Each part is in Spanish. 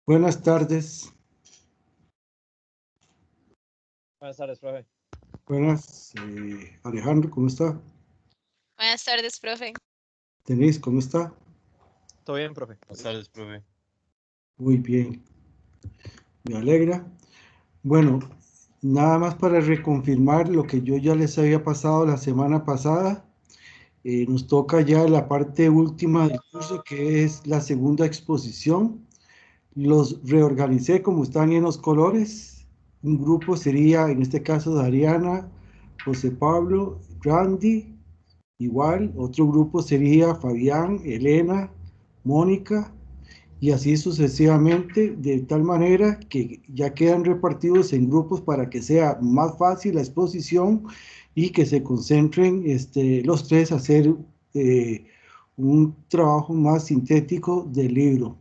Buenas tardes. Buenas tardes, profe. Buenas. Alejandro, ¿cómo está? Buenas tardes, profe. Denise, ¿cómo está? ¿Todo bien, profe? Buenas tardes, profe. Muy bien. Me alegra. Bueno, nada más para reconfirmar lo que yo ya les había pasado la semana pasada. Nos toca ya la parte última del curso, que es la segunda exposición. Los reorganicé como están en los colores. Un grupo sería, en este caso, Dariana, José Pablo, Randy. Igual, otro grupo sería Fabián, Elena, Mónica, y así sucesivamente, de tal manera que ya quedan repartidos en grupos para que sea más fácil la exposición y que se concentren los tres a hacer un trabajo más sintético del libro.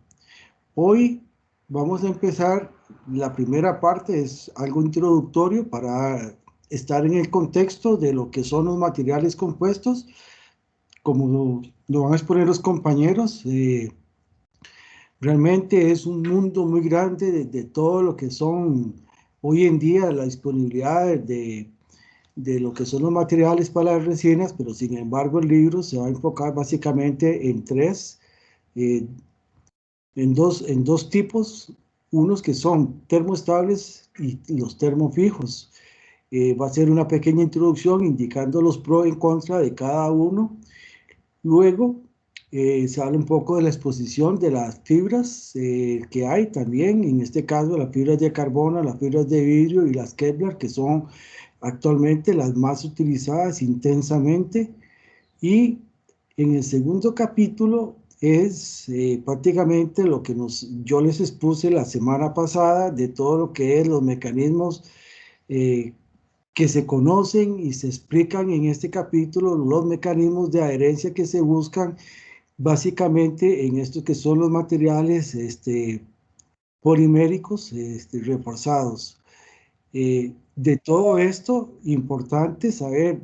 Hoy vamos a empezar, la primera parte es algo introductorio para estar en el contexto de lo que son los materiales compuestos, como lo van a exponer los compañeros. Realmente es un mundo muy grande de todo lo que son hoy en día la disponibilidad de lo que son los materiales para las resinas, pero sin embargo el libro se va a enfocar básicamente en tres, eh, en dos tipos, unos que son termoestables y los termofijos. Va a ser una pequeña introducción indicando los pros y contras de cada uno. Luego se habla un poco de la exposición de las fibras que hay también, en este caso las fibras de carbono, las fibras de vidrio y las Kevlar, que son actualmente las más utilizadas intensamente. Y en el segundo capítulo es prácticamente lo que yo les expuse la semana pasada de todo lo que es los mecanismos que se conocen y se explican en este capítulo, los mecanismos de adherencia que se buscan básicamente en estos que son los materiales poliméricos reforzados. De todo esto, importante saber,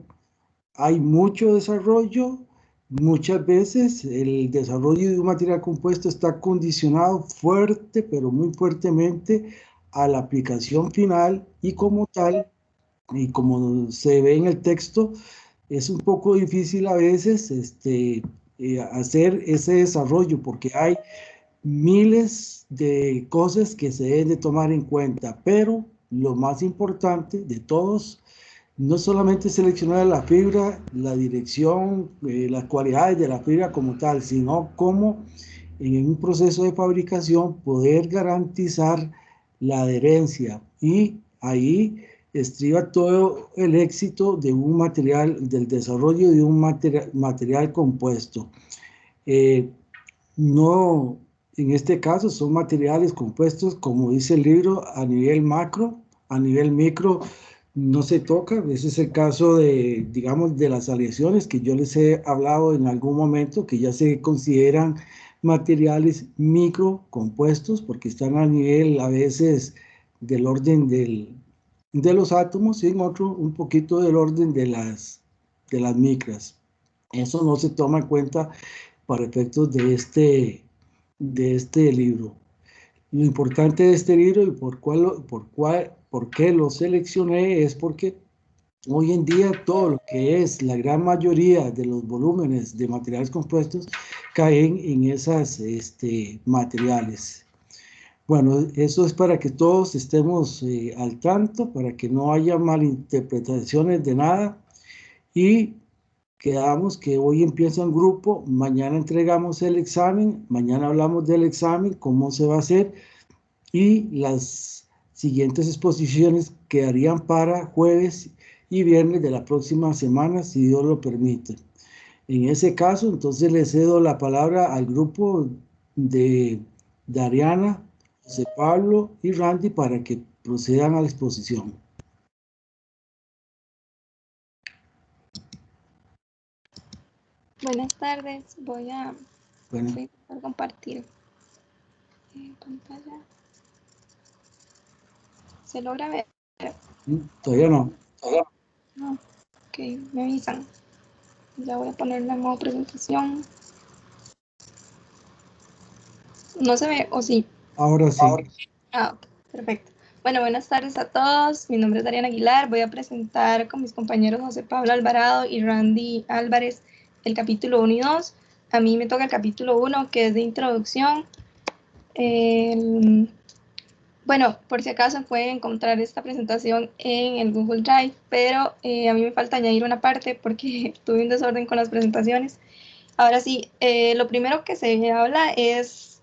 hay mucho desarrollo. Muchas veces el desarrollo de un material compuesto está condicionado fuerte, pero muy fuertemente a la aplicación final, y como tal, y como se ve en el texto, es un poco difícil a veces hacer ese desarrollo porque hay miles de cosas que se deben de tomar en cuenta, pero lo más importante de todos, no solamente seleccionar la fibra, la dirección, las cualidades de la fibra como tal, sino cómo en un proceso de fabricación poder garantizar la adherencia, y ahí estriba todo el éxito de un material, del desarrollo de un material compuesto. No, en este caso son materiales compuestos, como dice el libro, a nivel macro. A nivel micro no se toca. Ese es el caso de, digamos, de las aleaciones que yo les he hablado en algún momento, que ya se consideran materiales microcompuestos porque están a nivel a veces del orden de los átomos, y en otro un poquito del orden de las micras. Eso no se toma en cuenta para efectos de este libro. Lo importante de este libro y por qué lo seleccioné es porque hoy en día todo lo que es la gran mayoría de los volúmenes de materiales compuestos caen en esas materiales. Bueno, eso es para que todos estemos al tanto, para que no haya malinterpretaciones de nada, y quedamos que hoy empieza un grupo, mañana entregamos el examen, mañana hablamos del examen, cómo se va a hacer, y las siguientes exposiciones quedarían para jueves y viernes de la próxima semana, si Dios lo permite. En ese caso, entonces le cedo la palabra al grupo de Dariana, José Pablo y Randy para que procedan a la exposición. Buenas tardes, voy a Bueno, compartir pantalla. ¿Se logra ver? todavía no. No. Ok, me avisan. Ya voy a poner la nueva presentación. ¿No se ve o sí? Ahora sí. Ok, perfecto. Bueno, buenas tardes a todos. Mi nombre es Dariana Aguilar. Voy a presentar con mis compañeros José Pablo Alvarado y Randy Álvarez el capítulo 1 y 2. A mí me toca el capítulo 1, que es de introducción. Bueno, por si acaso pueden encontrar esta presentación en el Google Drive, pero a mí me falta añadir una parte porque tuve un desorden con las presentaciones. Ahora sí, lo primero que se habla es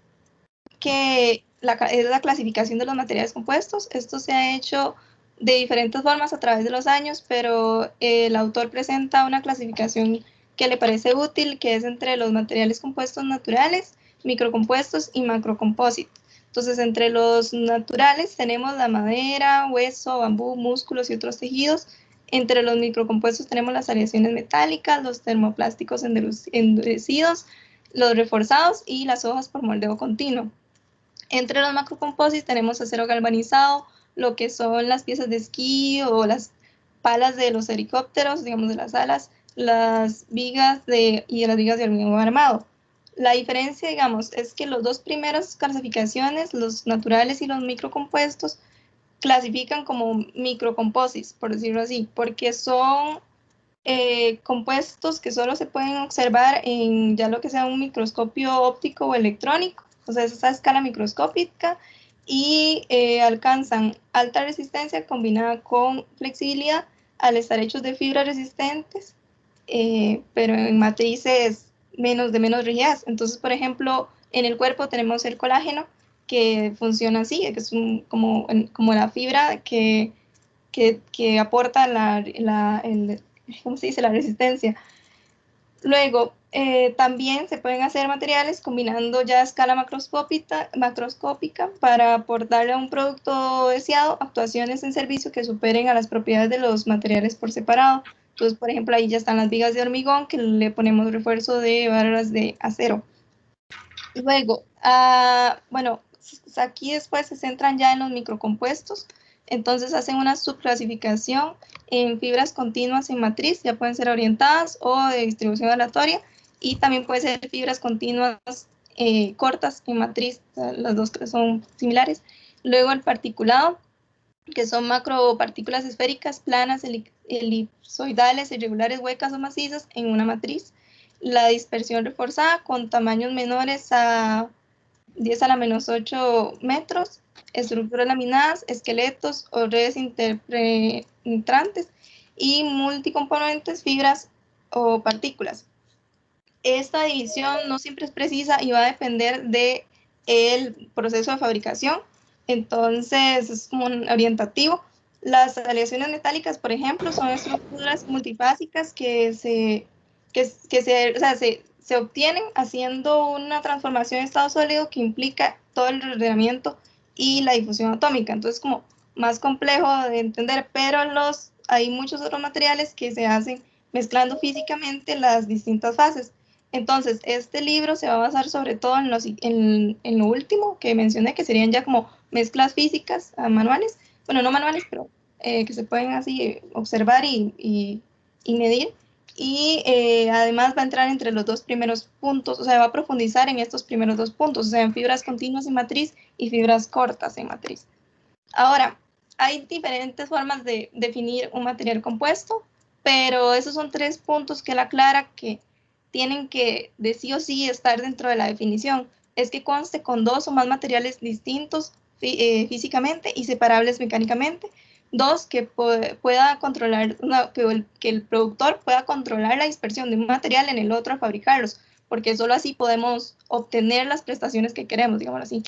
que es la clasificación de los materiales compuestos. Esto se ha hecho de diferentes formas a través de los años, pero el autor presenta una clasificación que le parece útil, que es entre los materiales compuestos naturales, microcompuestos y macrocompósitos. Entonces, entre los naturales tenemos la madera, hueso, bambú, músculos y otros tejidos. Entre los microcompuestos tenemos las aleaciones metálicas, los termoplásticos endurecidos, los reforzados y las hojas por moldeo continuo. Entre los macrocomposites tenemos acero galvanizado, lo que son las piezas de esquí o las palas de los helicópteros, digamos de las alas, las vigas y las vigas de hormigón armado. La diferencia, digamos, es que los dos primeros clasificaciones, los naturales y los microcompuestos, clasifican como microcomposites, por decirlo así, porque son compuestos que solo se pueden observar en ya lo que sea un microscopio óptico o electrónico, o sea, es esa escala microscópica, y alcanzan alta resistencia combinada con flexibilidad al estar hechos de fibras resistentes, pero en matrices de menos rigidez. Entonces, por ejemplo, en el cuerpo tenemos el colágeno, que funciona así, que es como la fibra que aporta ¿cómo se dice? La resistencia. Luego, también se pueden hacer materiales combinando ya a escala macroscópica para aportarle a un producto deseado actuaciones en servicio que superen a las propiedades de los materiales por separado. Entonces, por ejemplo, ahí ya están las vigas de hormigón que le ponemos refuerzo de barras de acero. Luego, bueno, aquí después se centran ya en los microcompuestos. Entonces hacen una subclasificación en fibras continuas en matriz, ya pueden ser orientadas o de distribución aleatoria, y también pueden ser fibras continuas cortas en matriz, las dos son similares. Luego el particulado, que son macropartículas esféricas, planas, elipsoidales, irregulares, huecas o macizas en una matriz. La dispersión reforzada con tamaños menores a 10 a la menos 8 metros, estructuras laminadas, esqueletos o redes interpenetrantes y multicomponentes, fibras o partículas. Esta división no siempre es precisa y va a depender del proceso de fabricación, entonces es como un orientativo. Las aleaciones metálicas, por ejemplo, son estructuras multifásicas que se obtienen haciendo una transformación de estado sólido que implica todo el ordenamiento y la difusión atómica. Entonces, como más complejo de entender, pero hay muchos otros materiales que se hacen mezclando físicamente las distintas fases. Entonces, este libro se va a basar sobre todo en lo último que mencioné, que serían ya como mezclas físicas manuales, bueno, no manuales, pero que se pueden así observar y medir. Y además va a entrar entre los dos primeros puntos, o sea, va a profundizar en estos primeros dos puntos, o sea, en fibras continuas en matriz y fibras cortas en matriz. Ahora, hay diferentes formas de definir un material compuesto, pero esos son 3 puntos que él aclara que tienen que de sí o sí estar dentro de la definición. Es que conste con 2 o más materiales distintos físicamente y separables mecánicamente. 2, que pueda controlar, que el productor pueda controlar la dispersión de un material en el otro al fabricarlos, porque solo así podemos obtener las prestaciones que queremos, digamos así.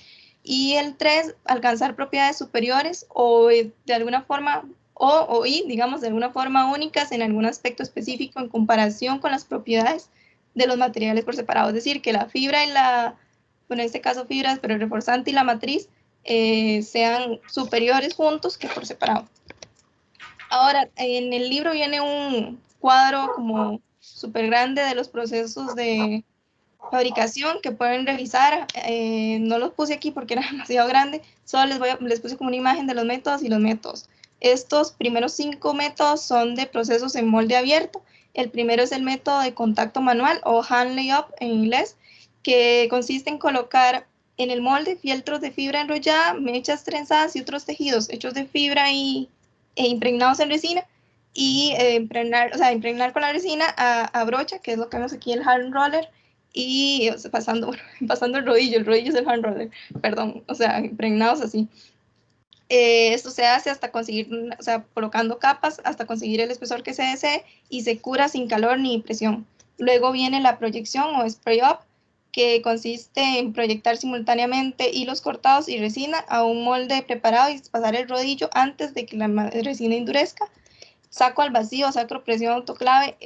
Y el 3, alcanzar propiedades superiores o de alguna forma, digamos, de alguna forma únicas en algún aspecto específico en comparación con las propiedades de los materiales por separado. Es decir, que la fibra bueno, en este caso fibras, pero el reforzante y la matriz sean superiores juntos que por separado. Ahora, en el libro viene un cuadro como súper grande de los procesos de fabricación que pueden revisar. No los puse aquí porque era demasiado grande, solo les puse como una imagen de los métodos y los métodos. Estos primeros 5 métodos son de procesos en molde abierto. El primero es el método de contacto manual o hand layup en inglés, que consiste en colocar en el molde fieltros de fibra enrollada, mechas trenzadas y otros tejidos hechos de fibra e impregnados en resina, y impregnar con la resina a brocha, que es lo que vemos aquí, el hand roller, y pasando el rodillo es el hand roller, perdón, o sea, impregnados así. Esto se hace hasta conseguir, o sea, colocando capas hasta conseguir el espesor que se desee, y se cura sin calor ni presión. Luego viene la proyección o spray up, que consiste en proyectar simultáneamente hilos cortados y resina a un molde preparado y pasar el rodillo antes de que la resina endurezca. Saco al vacío, sacro presión autoclave.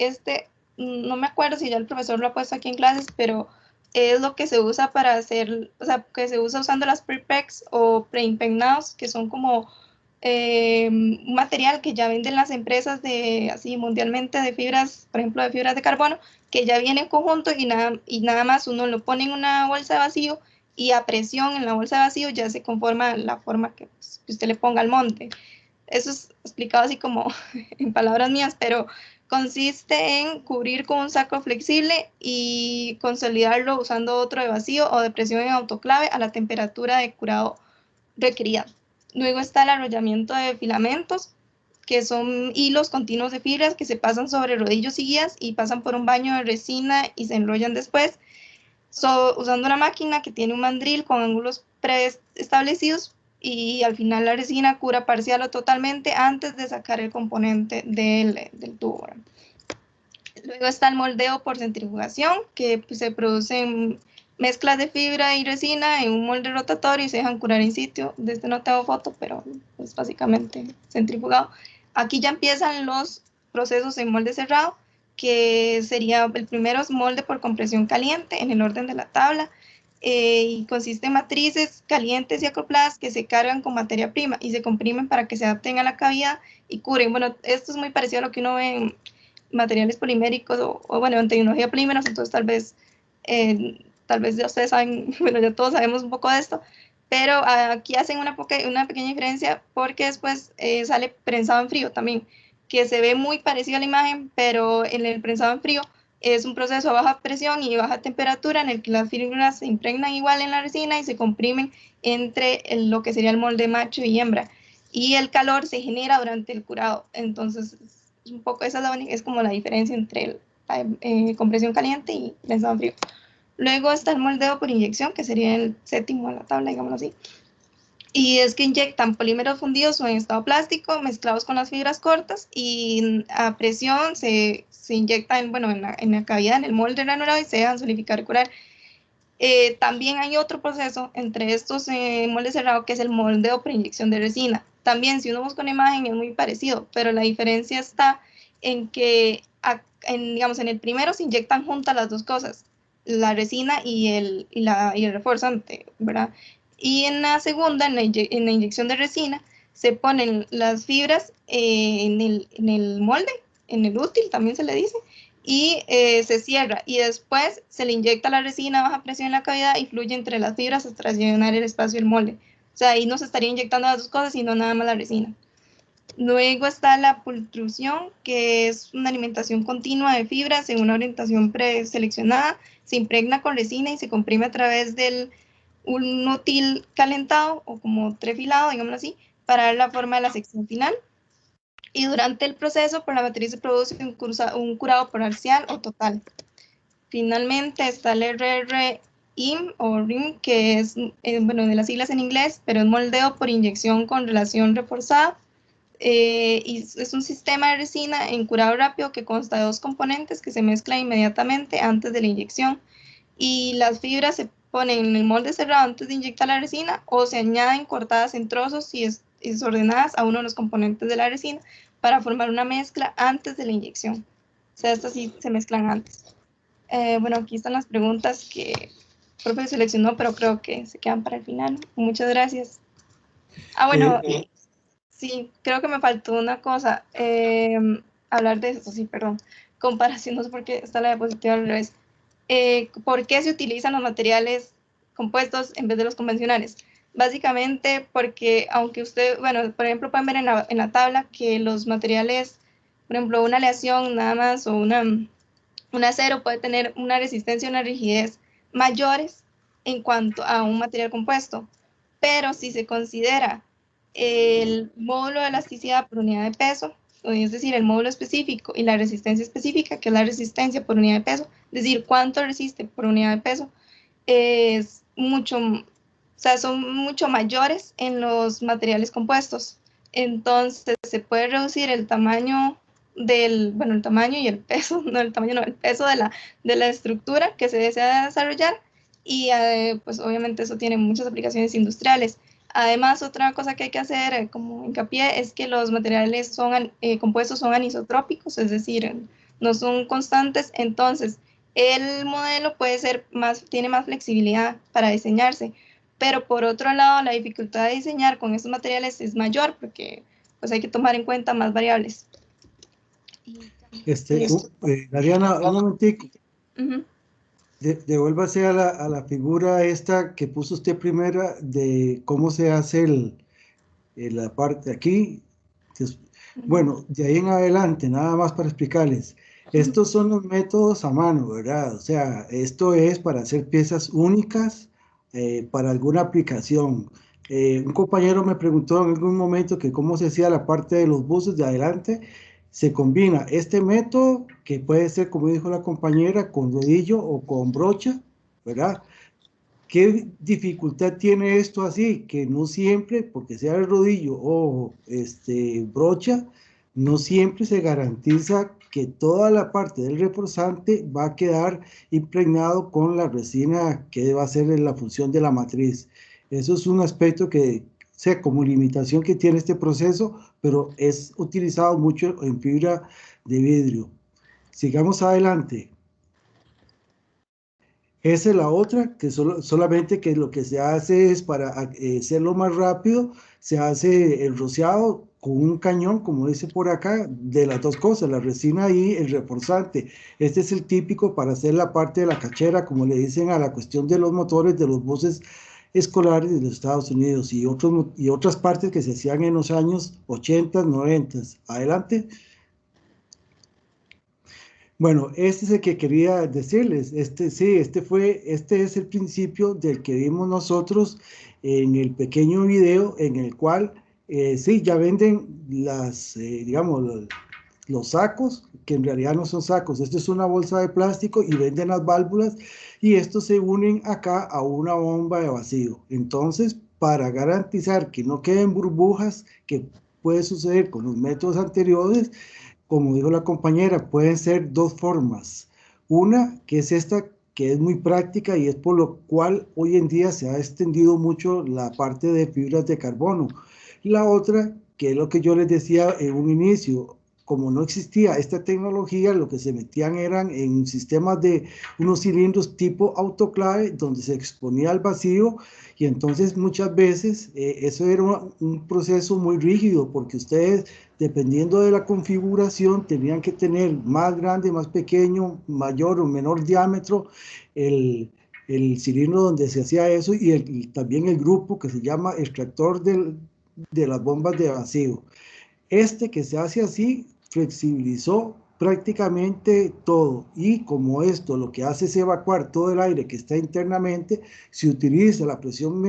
No me acuerdo si ya el profesor lo ha puesto aquí en clases, pero es lo que se usa para hacer, o sea, que se usa usando las prepregs o preimpregnados, que son como un material que ya venden las empresas así mundialmente de fibras, por ejemplo, de fibras de carbono, que ya viene en conjunto, y nada más uno lo pone en una bolsa de vacío, y a presión en la bolsa de vacío ya se conforma la forma que usted le ponga al monte. Eso es explicado así como en palabras mías, pero consiste en cubrir con un saco flexible y consolidarlo usando otro de vacío o de presión en autoclave a la temperatura de curado requerida. Luego está el arrollamiento de filamentos, que son hilos continuos de fibras que se pasan sobre rodillos y guías y pasan por un baño de resina y se enrollan después, usando una máquina que tiene un mandril con ángulos preestablecidos, y al final la resina cura parcial o totalmente antes de sacar el componente del tubo. Luego está el moldeo por centrifugación, que pues, se producen mezclas de fibra y resina en un molde rotatorio y se dejan curar in situ. De este no tengo foto, pero es básicamente centrifugado. Aquí ya empiezan los procesos en molde cerrado, que sería el primero es molde por compresión caliente en el orden de la tabla, y consiste en matrices calientes y acopladas que se cargan con materia prima y se comprimen para que se adapten a la cavidad y cubren. Bueno, esto es muy parecido a lo que uno ve en materiales poliméricos o bueno, en tecnología polímeros, entonces tal vez ya ustedes saben, bueno, ya todos sabemos un poco de esto, pero aquí hacen una pequeña diferencia, porque después sale prensado en frío también, que se ve muy parecido a la imagen, pero en el prensado en frío es un proceso a baja presión y baja temperatura en el que las fibras se impregnan igual en la resina y se comprimen entre lo que sería el molde macho y hembra, y el calor se genera durante el curado. Entonces un poco, es como la diferencia entre compresión caliente y prensado en frío. Luego está el moldeo por inyección, que sería el séptimo de la tabla, digámoslo así. Y es que inyectan polímeros fundidos o en estado plástico mezclados con las fibras cortas, y a presión se inyectan en la cavidad, en el molde ranurado, y se dejan solidificar y curar. También hay otro proceso entre estos moldes cerrados, que es el moldeo por inyección de resina. También, si uno busca una imagen, es muy parecido, pero la diferencia está en que digamos, en el primero se inyectan juntas las dos cosas, la resina y el reforzante, ¿verdad? Y en la segunda, en la inyección de resina, se ponen las fibras en el molde, en el útil también se le dice, y se cierra, y después se le inyecta la resina a baja presión en la cavidad y fluye entre las fibras hasta llenar el espacio del molde. O sea, ahí no se estaría inyectando las dos cosas, sino nada más la resina. Luego está la pultrusión, que es una alimentación continua de fibras en una orientación preseleccionada, se impregna con resina y se comprime a través del un útil calentado o como trefilado, digámoslo así, para dar la forma de la sección final. Y durante el proceso, por la matriz se produce un curado parcial o total. Finalmente está el RRIM o RIM, que es, bueno, de las siglas en inglés, pero es moldeo por inyección con relación reforzada. Y es un sistema de resina en curado rápido que consta de dos componentes que se mezclan inmediatamente antes de la inyección, y las fibras se ponen en el molde cerrado antes de inyectar la resina, o se añaden cortadas en trozos y desordenadas a uno de los componentes de la resina para formar una mezcla antes de la inyección. O sea, estas sí se mezclan antes. Bueno, aquí están las preguntas que el profe seleccionó, pero creo que se quedan para el final. Muchas gracias. Bueno, sí, creo que me faltó una cosa. Hablar de eso, sí, perdón. Comparación, no sé por qué está la diapositiva al revés. ¿Por qué se utilizan los materiales compuestos en vez de los convencionales? Básicamente porque, aunque usted, bueno, por ejemplo, pueden ver en la tabla que los materiales, por ejemplo, una aleación nada más o un acero puede tener una resistencia y una rigidez mayores en cuanto a un material compuesto, pero si se considera el módulo de elasticidad por unidad de peso, es decir, el módulo específico y la resistencia específica, que es la resistencia por unidad de peso, es decir, cuánto resiste por unidad de peso, es mucho, o sea, son mucho mayores en los materiales compuestos. Entonces, se puede reducir el tamaño el tamaño y el peso, no el tamaño, no, el peso de la estructura que se desea desarrollar, y pues obviamente eso tiene muchas aplicaciones industriales. Además, otra cosa que hay que hacer como hincapié es que los materiales compuestos son anisotrópicos, es decir, no son constantes, entonces el modelo tiene más flexibilidad para diseñarse, pero por otro lado la dificultad de diseñar con estos materiales es mayor porque pues hay que tomar en cuenta más variables. Dariana, un momentico. Uh-huh. Devuélvase a la figura esta que puso usted primera de cómo se hace la parte aquí. Bueno, de ahí en adelante, nada más para explicarles. Estos son los métodos a mano, ¿verdad? O sea, esto es para hacer piezas únicas para alguna aplicación. Un compañero me preguntó en algún momento que cómo se hacía la parte de los buses de adelante. Se combina este método, que puede ser, como dijo la compañera, con rodillo o con brocha, ¿verdad? ¿Qué dificultad tiene esto así? Que no siempre, porque sea el rodillo o brocha, no siempre se garantiza que toda la parte del reforzante va a quedar impregnado con la resina que va a ser la función de la matriz. Eso es un aspecto que, sea como limitación que tiene este proceso, pero es utilizado mucho en fibra de vidrio. Sigamos adelante. Esa es la otra, que solamente que lo que se hace es para hacerlo más rápido, se hace el rociado con un cañón, como dice por acá, de las dos cosas, la resina y el reforzante. Este es el típico para hacer la parte de la cachera, como le dicen a la cuestión de los motores de los buses escolares de los Estados Unidos y otras partes que se hacían en los años 80, 90. Adelante. Bueno, este es el que quería decirles. Este es el principio del que vimos nosotros en el pequeño video en el cual, sí, ya venden digamos, los sacos, que en realidad no son sacos. Esto es una bolsa de plástico y venden las válvulas y estos se unen acá a una bomba de vacío. Entonces, para garantizar que no queden burbujas, que puede suceder con los métodos anteriores, como dijo la compañera, pueden ser dos formas. Una, que es esta, que es muy práctica y es por lo cual hoy en día se ha extendido mucho la parte de fibras de carbono. La otra, que es lo que yo les decía en un inicio, como no existía esta tecnología, lo que se metían eran en sistemas de unos cilindros tipo autoclave, donde se exponía al vacío, y entonces muchas veces eso era un proceso muy rígido, porque ustedes, dependiendo de la configuración, tenían que tener más grande, más pequeño, mayor o menor diámetro el cilindro donde se hacía eso, y también el grupo que se llama extractor de las bombas de vacío. Este que se hace así flexibilizó prácticamente todo, y como esto lo que hace es evacuar todo el aire que está internamente, se utiliza la presión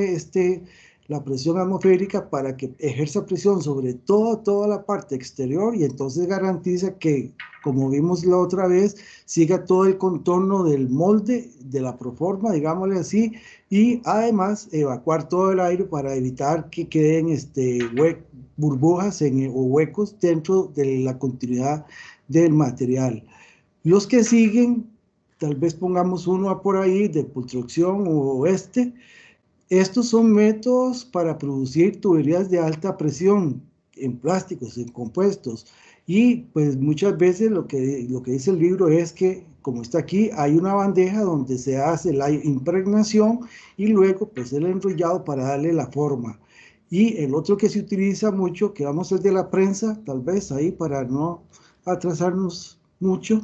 atmosférica para que ejerza presión sobre toda la parte exterior, y entonces garantiza que, como vimos la otra vez, siga todo el contorno del molde de la proforma, digámosle así, y además evacuar todo el aire para evitar que queden burbujas o huecos dentro de la continuidad del material. Los que siguen, tal vez pongamos uno por ahí de construcción o estos son métodos para producir tuberías de alta presión en plásticos, en compuestos. Y pues muchas veces lo que dice el libro es que, como está aquí, hay una bandeja donde se hace la impregnación y luego pues el enrollado para darle la forma. Y el otro que se utiliza mucho, que vamos a hacer de la prensa, tal vez ahí para no atrasarnos mucho,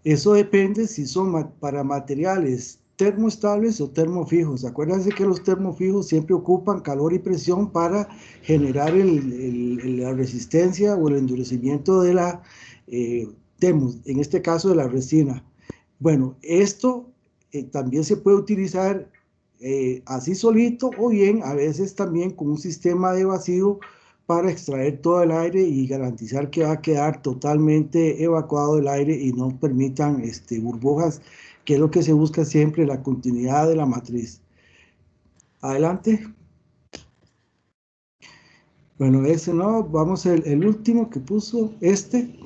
eso depende si son para materiales termoestables o termofijos. Acuérdense que los termofijos siempre ocupan calor y presión para generar la resistencia o el endurecimiento de en este caso de la resina. Bueno, esto también se puede utilizar así solito, o bien a veces también con un sistema de vacío para extraer todo el aire y garantizar que va a quedar totalmente evacuado el aire y no permitan burbujas, que es lo que se busca siempre, la continuidad de la matriz. Adelante. Bueno, ese no, vamos el último que puso, este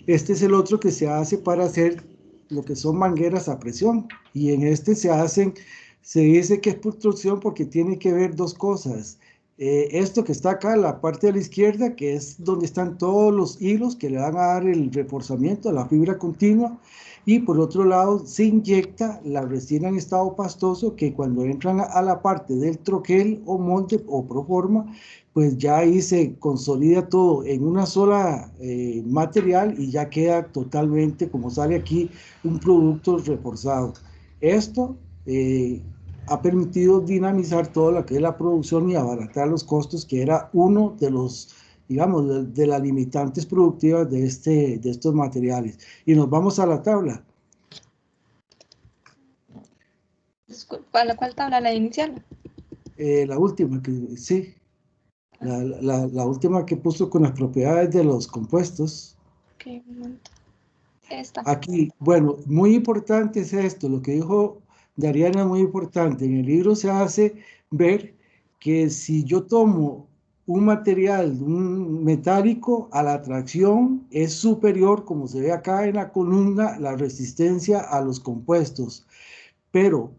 es el otro que se hace para hacer lo que son mangueras a presión, y en este se dice que es pultrusción porque tiene que ver dos cosas. Esto que está acá, la parte de la izquierda, que es donde están todos los hilos que le van a dar el reforzamiento a la fibra continua, y por otro lado se inyecta la resina en estado pastoso, que cuando entran a la parte del troquel o molde o proforma, pues ya ahí se consolida todo en una sola material y ya queda totalmente, como sale aquí, un producto reforzado. Esto ha permitido dinamizar todo lo que es la producción y abaratar los costos, que era uno de los, digamos, de las limitantes productivas de estos materiales. Y nos vamos a la tabla. ¿Cuál tabla? ¿La inicial? La última, que sí. La última que puso con las propiedades de los compuestos. Ok, un momento. Esta. Aquí, bueno, muy importante es esto, lo que dijo Dariana es muy importante. En el libro se hace ver que si yo tomo un material, un metálico, a la tracción es superior, como se ve acá en la columna, la resistencia a los compuestos. Pero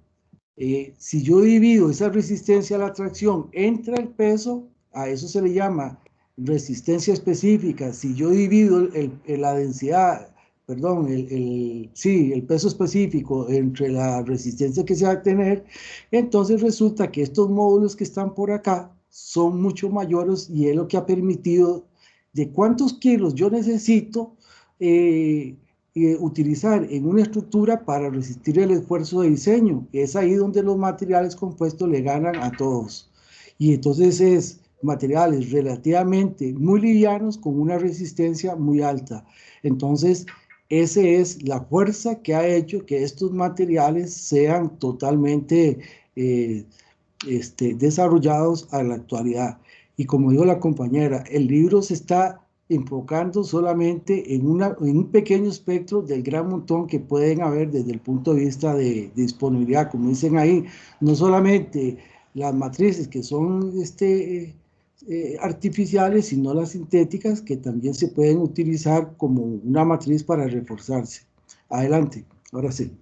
si yo divido esa resistencia a la tracción entre el peso, a eso se le llama resistencia específica. Si yo divido la densidad, perdón, el peso específico entre la resistencia que se va a tener, entonces resulta que estos módulos que están por acá son mucho mayores, y es lo que ha permitido de cuántos kilos yo necesito utilizar en una estructura para resistir el esfuerzo de diseño. Es ahí donde los materiales compuestos le ganan a todos. Y entonces es materiales relativamente muy livianos con una resistencia muy alta. Entonces, esa es la fuerza que ha hecho que estos materiales sean totalmente desarrollados a la actualidad. Y como dijo la compañera, el libro se está enfocando solamente en un pequeño espectro del gran montón que pueden haber desde el punto de vista de disponibilidad, como dicen ahí, no solamente las matrices que son artificiales, sino las sintéticas, que también se pueden utilizar como una matriz para reforzarse. Adelante, ahora sí.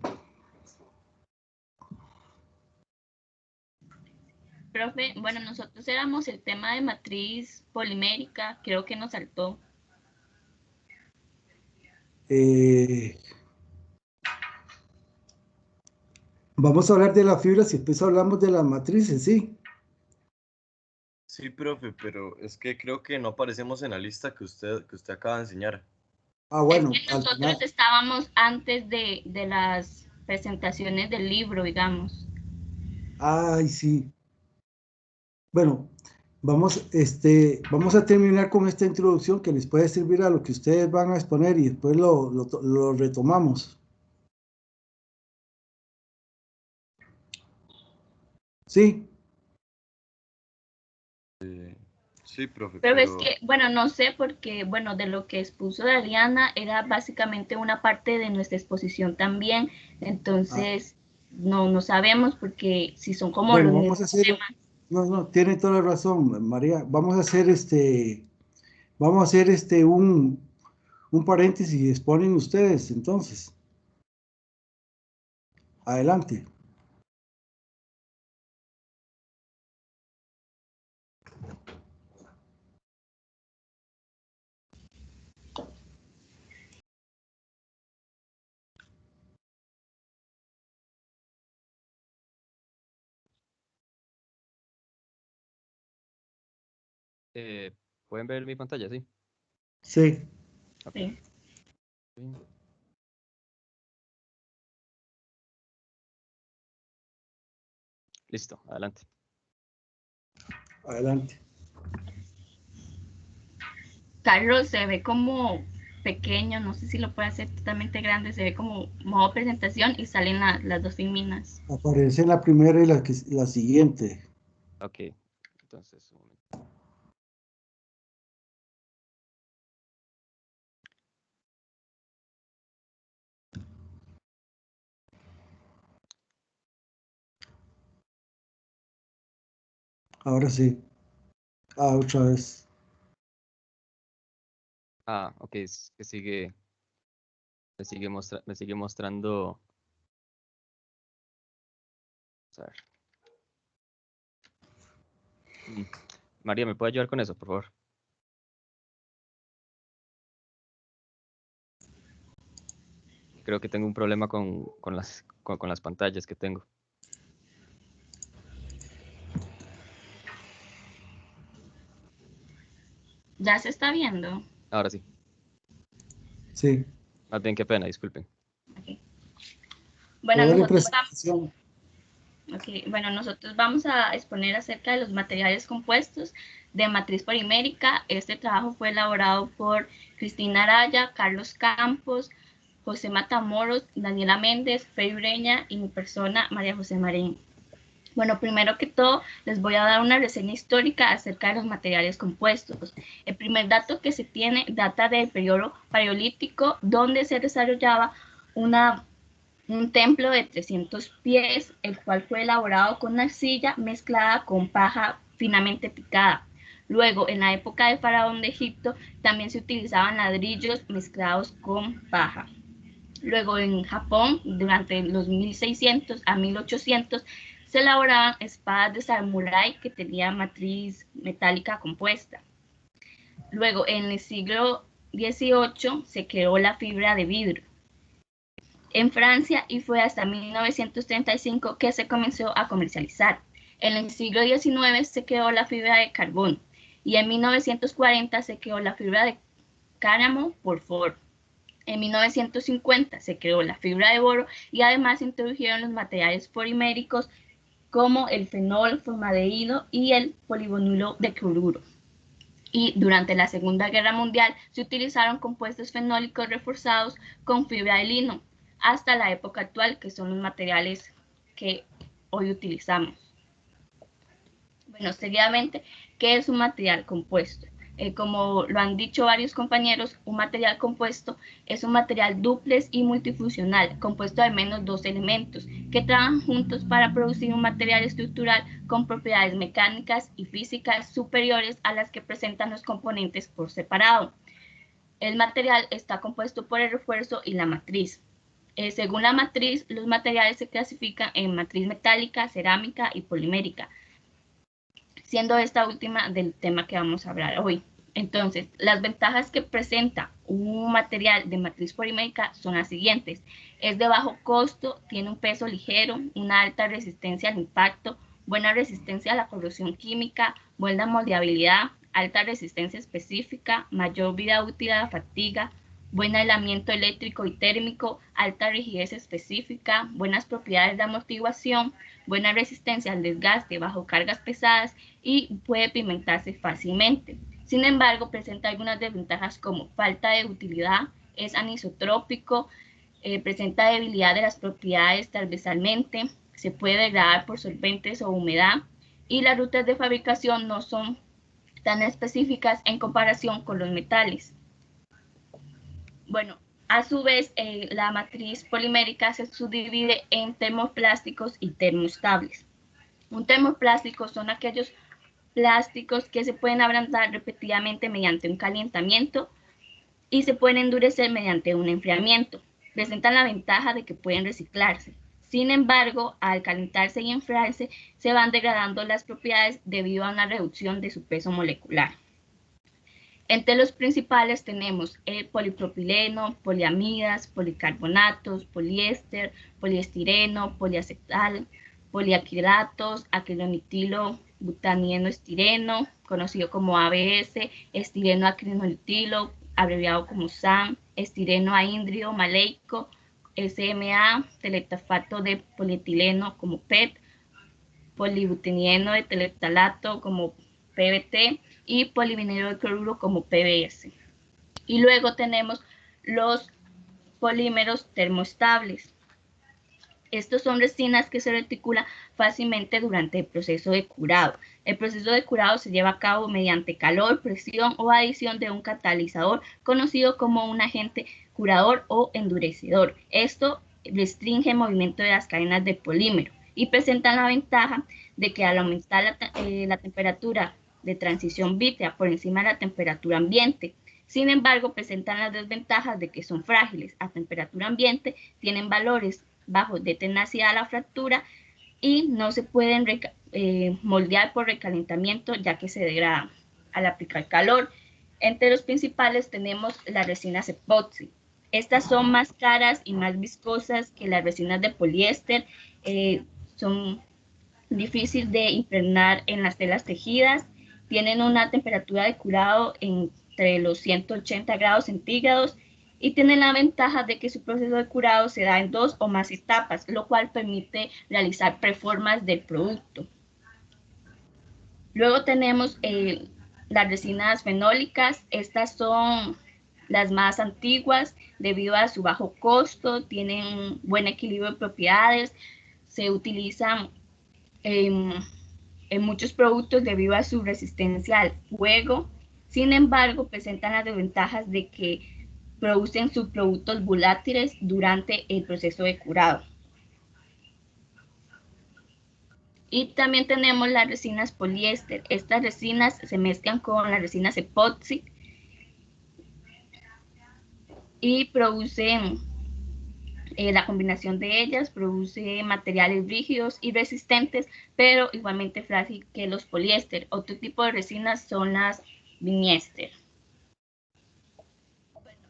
Profe, bueno, nosotros éramos el tema de matriz polimérica, creo que nos saltó. Vamos a hablar de las fibras y después hablamos de las matrices, ¿sí? Sí, profe, pero es que creo que no aparecemos en la lista que usted acaba de enseñar. Ah, bueno, es que al nosotros final. estábamos antes de las presentaciones del libro, digamos. Ay, sí. Bueno, vamos a terminar con esta introducción que les puede servir a lo que ustedes van a exponer, y después lo retomamos. Sí. Sí, profe, Pero es que, bueno, no sé porque, bueno, de lo que expuso Dariana era básicamente una parte de nuestra exposición también, entonces no sabemos porque si son como Bueno, los vamos a mismos hacer, temas. no, tiene toda la razón, María. Vamos a hacer un paréntesis y exponen ustedes, entonces. Adelante. ¿Pueden ver mi pantalla? Sí. Sí. Sí. Listo, adelante. Adelante. Carlos, se ve como pequeño, no sé si lo puede hacer totalmente grande, se ve como modo presentación y salen las dos filminas. Aparece la primera y la siguiente. Ok, entonces un momento. Ahora sí. Otra vez. Ah, ok, es que me sigue mostrando. A ver. María, ¿me puede ayudar con eso, por favor? Creo que tengo un problema con las pantallas que tengo. ¿Ya se está viendo? Ahora sí. Sí. Más bien, qué pena, disculpen. Okay. Bueno, Doble nosotros presentación. Bueno, nosotros vamos a exponer acerca de los materiales compuestos de matriz polimérica. Este trabajo fue elaborado por Cristina Araya, Carlos Campos, José Matamoros, Daniela Méndez, Fey Ureña y mi persona, María José Marín. Bueno, primero que todo, les voy a dar una reseña histórica acerca de los materiales compuestos. El primer dato que se tiene data del periodo paleolítico, donde se desarrollaba un templo de 300 pies, el cual fue elaborado con arcilla mezclada con paja finamente picada. Luego, en la época del faraón de Egipto, también se utilizaban ladrillos mezclados con paja. Luego, en Japón, durante los 1600 a 1800, se elaboraban espadas de samurái que tenían matriz metálica compuesta. Luego, en el siglo XVIII, se creó la fibra de vidrio en Francia y fue hasta 1935 que se comenzó a comercializar. En el siglo XIX se creó la fibra de carbón y en 1940 se creó la fibra de cáramo por Ford. En 1950 se creó la fibra de boro y además se introdujeron los materiales poliméricos como el fenol, formaldehído y el polivinilo de cloruro. Y durante la Segunda Guerra Mundial se utilizaron compuestos fenólicos reforzados con fibra de lino hasta la época actual, que son los materiales que hoy utilizamos. Bueno, seguidamente, ¿qué es un material compuesto? Como lo han dicho varios compañeros, un material compuesto es un material dúplex y multifuncional, compuesto de al menos dos elementos, que trabajan juntos para producir un material estructural con propiedades mecánicas y físicas superiores a las que presentan los componentes por separado. El material está compuesto por el refuerzo y la matriz. Según la matriz, los materiales se clasifican en matriz metálica, cerámica y polimérica, siendo esta última del tema que vamos a hablar hoy. Entonces, las ventajas que presenta un material de matriz polimérica son las siguientes. Es de bajo costo, tiene un peso ligero, una alta resistencia al impacto, buena resistencia a la corrosión química, buena moldeabilidad, alta resistencia específica, mayor vida útil a la fatiga, buen aislamiento eléctrico y térmico, alta rigidez específica, buenas propiedades de amortiguación, buena resistencia al desgaste bajo cargas pesadas y puede pigmentarse fácilmente. Sin embargo, presenta algunas desventajas como falta de utilidad, es anisotrópico, presenta debilidad de las propiedades transversalmente, se puede degradar por solventes o humedad y las rutas de fabricación no son tan específicas en comparación con los metales. Bueno, a su vez, la matriz polimérica se subdivide en termoplásticos y termoestables. Un termoplástico son aquellos plásticos que se pueden ablandar repetidamente mediante un calentamiento y se pueden endurecer mediante un enfriamiento. Presentan la ventaja de que pueden reciclarse. Sin embargo, al calentarse y enfriarse, se van degradando las propiedades debido a una reducción de su peso molecular. Entre los principales tenemos el polipropileno, poliamidas, policarbonatos, poliéster, poliestireno, poliacetal, poliacrilatos, acrilonitilo, butanieno estireno, conocido como ABS, estireno acrinolitilo, abreviado como SAM, estireno ahídrido maleico, SMA, teletaftato de polietileno como PET, polibutenieno de teleftalato como PBT y polivinilo de cloruro como PBS. Y luego tenemos los polímeros termoestables. Estos son resinas que se reticulan fácilmente durante el proceso de curado. El proceso de curado se lleva a cabo mediante calor, presión o adición de un catalizador conocido como un agente curador o endurecedor. Esto restringe el movimiento de las cadenas de polímero y presentan la ventaja de que al aumentar la temperatura de transición vítrea por encima de la temperatura ambiente, sin embargo, presentan las desventajas de que son frágiles a temperatura ambiente, tienen valores bajos de tenacidad a la fractura y no se pueden moldear por recalentamiento ya que se degradan al aplicar calor. Entre los principales tenemos las resinas epoxi. Estas son más caras y más viscosas que las resinas de poliéster, son difíciles de impregnar en las telas tejidas, tienen una temperatura de curado entre los 180 grados centígrados y tienen la ventaja de que su proceso de curado se da en 2 o más etapas, lo cual permite realizar preformas del producto. Luego tenemos las resinas fenólicas. Estas son las más antiguas debido a su bajo costo, tienen un buen equilibrio de propiedades, se utilizan en muchos productos debido a su resistencia al fuego. Sin embargo, presentan las desventajas de que producen subproductos volátiles durante el proceso de curado. Y también tenemos las resinas poliéster. Estas resinas se mezclan con las resinas epoxi y producen, la combinación de ellas produce materiales rígidos y resistentes, pero igualmente frágil que los poliéster. Otro tipo de resinas son las viniéster.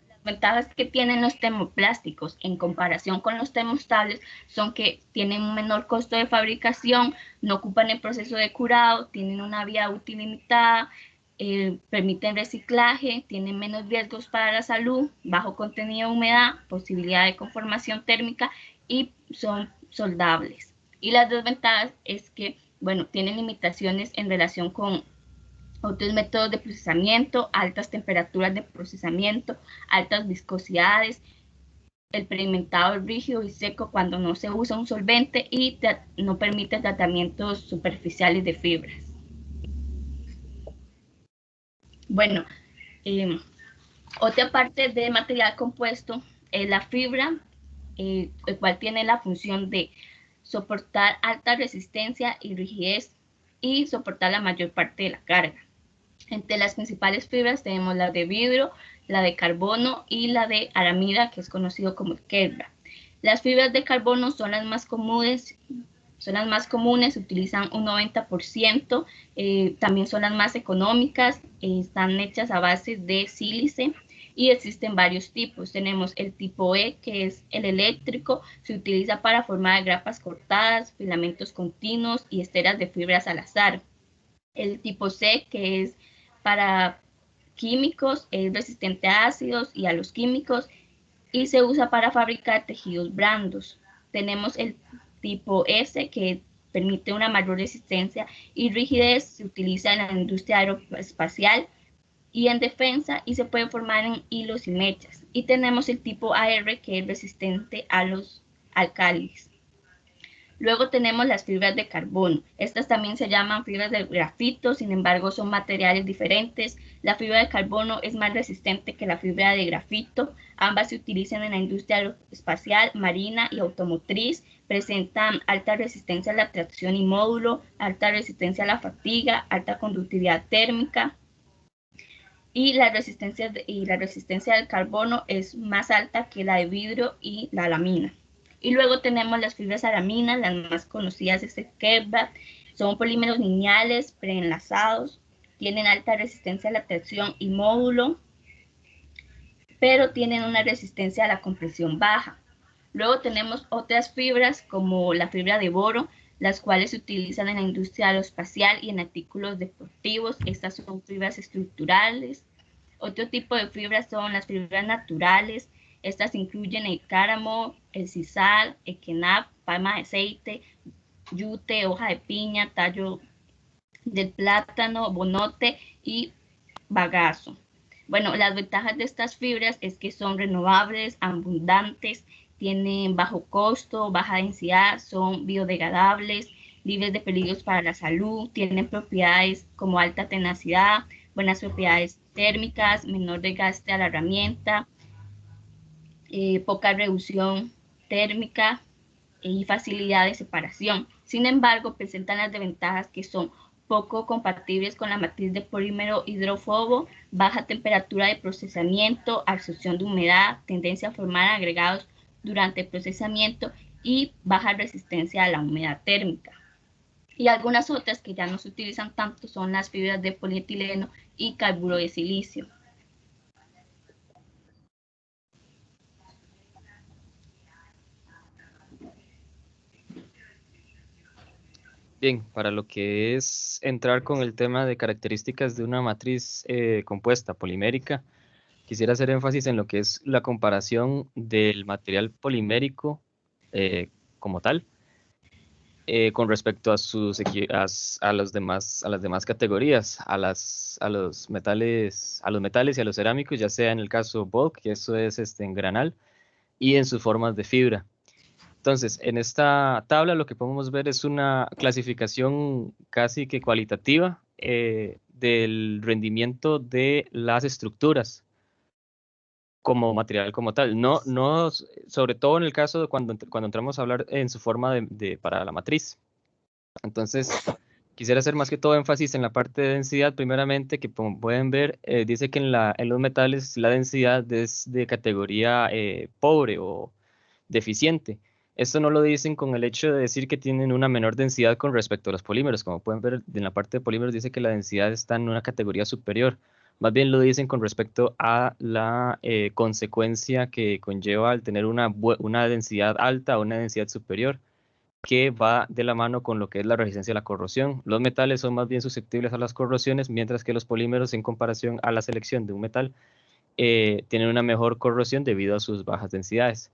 Las ventajas que tienen los termoplásticos en comparación con los termoestables son que tienen un menor costo de fabricación, no ocupan el proceso de curado, tienen una vida útil limitada, permiten reciclaje, tienen menos riesgos para la salud, bajo contenido de humedad, posibilidad de conformación térmica y son soldables. Y las desventajas es que, bueno, tienen limitaciones en relación con otros métodos de procesamiento, altas temperaturas de procesamiento, altas viscosidades, el pigmentado es rígido y seco cuando no se usa un solvente y no permite tratamientos superficiales de fibras. Bueno, otra parte de material compuesto es la fibra, el cual tiene la función de soportar alta resistencia y rigidez y soportar la mayor parte de la carga. Entre las principales fibras tenemos la de vidrio, la de carbono y la de aramida, que es conocido como el Kevlar. Las fibras de carbono son las más comunes, se utilizan un 90%, también son las más económicas, están hechas a base de sílice y existen varios tipos. Tenemos el tipo E, que es el eléctrico, se utiliza para formar grapas cortadas, filamentos continuos y esteras de fibras al azar. El tipo C, que es para químicos, es resistente a ácidos y a los químicos y se usa para fabricar tejidos blandos. Tenemos el tipo S, que permite una mayor resistencia y rigidez, se utiliza en la industria aeroespacial y en defensa y se puede formar en hilos y mechas. Y tenemos el tipo AR, que es resistente a los álcalis. Luego tenemos las fibras de carbono. Estas también se llaman fibras de grafito, sin embargo son materiales diferentes. La fibra de carbono es más resistente que la fibra de grafito. Ambas se utilizan en la industria aeroespacial, marina y automotriz. Presentan alta resistencia a la tracción y módulo, alta resistencia a la fatiga, alta conductividad térmica. Y la resistencia del carbono es más alta que la de vidrio y la lamina. Y luego tenemos las fibras araminas, las más conocidas es el Kevlar. Son polímeros lineales preenlazados, tienen alta resistencia a la tracción y módulo, pero tienen una resistencia a la compresión baja. Luego tenemos otras fibras como la fibra de boro, las cuales se utilizan en la industria aeroespacial y en artículos deportivos. Estas son fibras estructurales. Otro tipo de fibras son las fibras naturales. Estas incluyen el cáramo, el sisal, el kenaf, palma de aceite, yute, hoja de piña, tallo del plátano, bonote y bagazo. Bueno, las ventajas de estas fibras es que son renovables, abundantes, tienen bajo costo, baja densidad, son biodegradables, libres de peligros para la salud, tienen propiedades como alta tenacidad, buenas propiedades térmicas, menor desgaste a la herramienta, poca reducción térmica y facilidad de separación. Sin embargo, presentan las desventajas que son poco compatibles con la matriz de polímero hidrófobo, baja temperatura de procesamiento, absorción de humedad, tendencia a formar agregados durante el procesamiento y baja resistencia a la humedad térmica. Y algunas otras que ya no se utilizan tanto son las fibras de polietileno y carburo de silicio. Bien, para lo que es entrar con el tema de características de una matriz compuesta polimérica, quisiera hacer énfasis en lo que es la comparación del material polimérico como tal con respecto a las demás categorías, a los metales y a los cerámicos, ya sea en el caso bulk, que eso es en granal, y en sus formas de fibra. Entonces, en esta tabla lo que podemos ver es una clasificación casi que cualitativa del rendimiento de las estructuras como material como tal. No, sobre todo en el caso de cuando entramos a hablar en su forma para la matriz. Entonces, quisiera hacer más que todo énfasis en la parte de densidad, primeramente, que como pueden ver, dice que en los metales la densidad es de categoría pobre o deficiente. Esto no lo dicen con el hecho de decir que tienen una menor densidad con respecto a los polímeros. Como pueden ver, en la parte de polímeros dice que la densidad está en una categoría superior. Más bien lo dicen con respecto a la consecuencia que conlleva al tener una densidad alta o una densidad superior, que va de la mano con lo que es la resistencia a la corrosión. Los metales son más bien susceptibles a las corrosiones, mientras que los polímeros, en comparación a la selección de un metal, tienen una mejor corrosión debido a sus bajas densidades.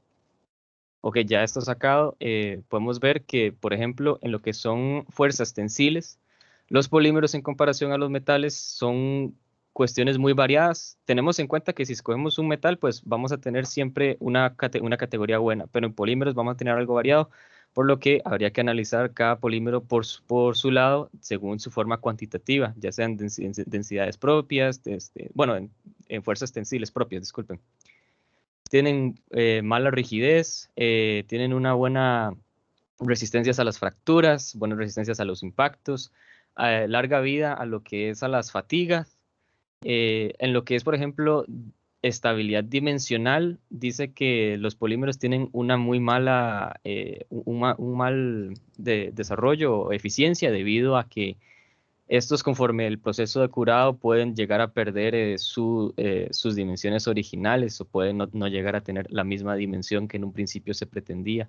Ok, ya esto sacado, podemos ver que, por ejemplo, en lo que son fuerzas tensiles, los polímeros en comparación a los metales son cuestiones muy variadas. Tenemos en cuenta que si escogemos un metal, pues vamos a tener siempre una categoría buena, pero en polímeros vamos a tener algo variado, por lo que habría que analizar cada polímero por su lado, según su forma cuantitativa, ya sean densidades propias, bueno, en fuerzas tensiles propias, disculpen. Tienen mala rigidez, tienen una buena resistencia a las fracturas, buenas resistencias a los impactos, larga vida a lo que es a las fatigas. En lo que es, por ejemplo, estabilidad dimensional, dice que los polímeros tienen una muy mala, un mal desarrollo o eficiencia debido a que estos, conforme el proceso de curado, pueden llegar a perder sus dimensiones originales o pueden no llegar a tener la misma dimensión que en un principio se pretendía.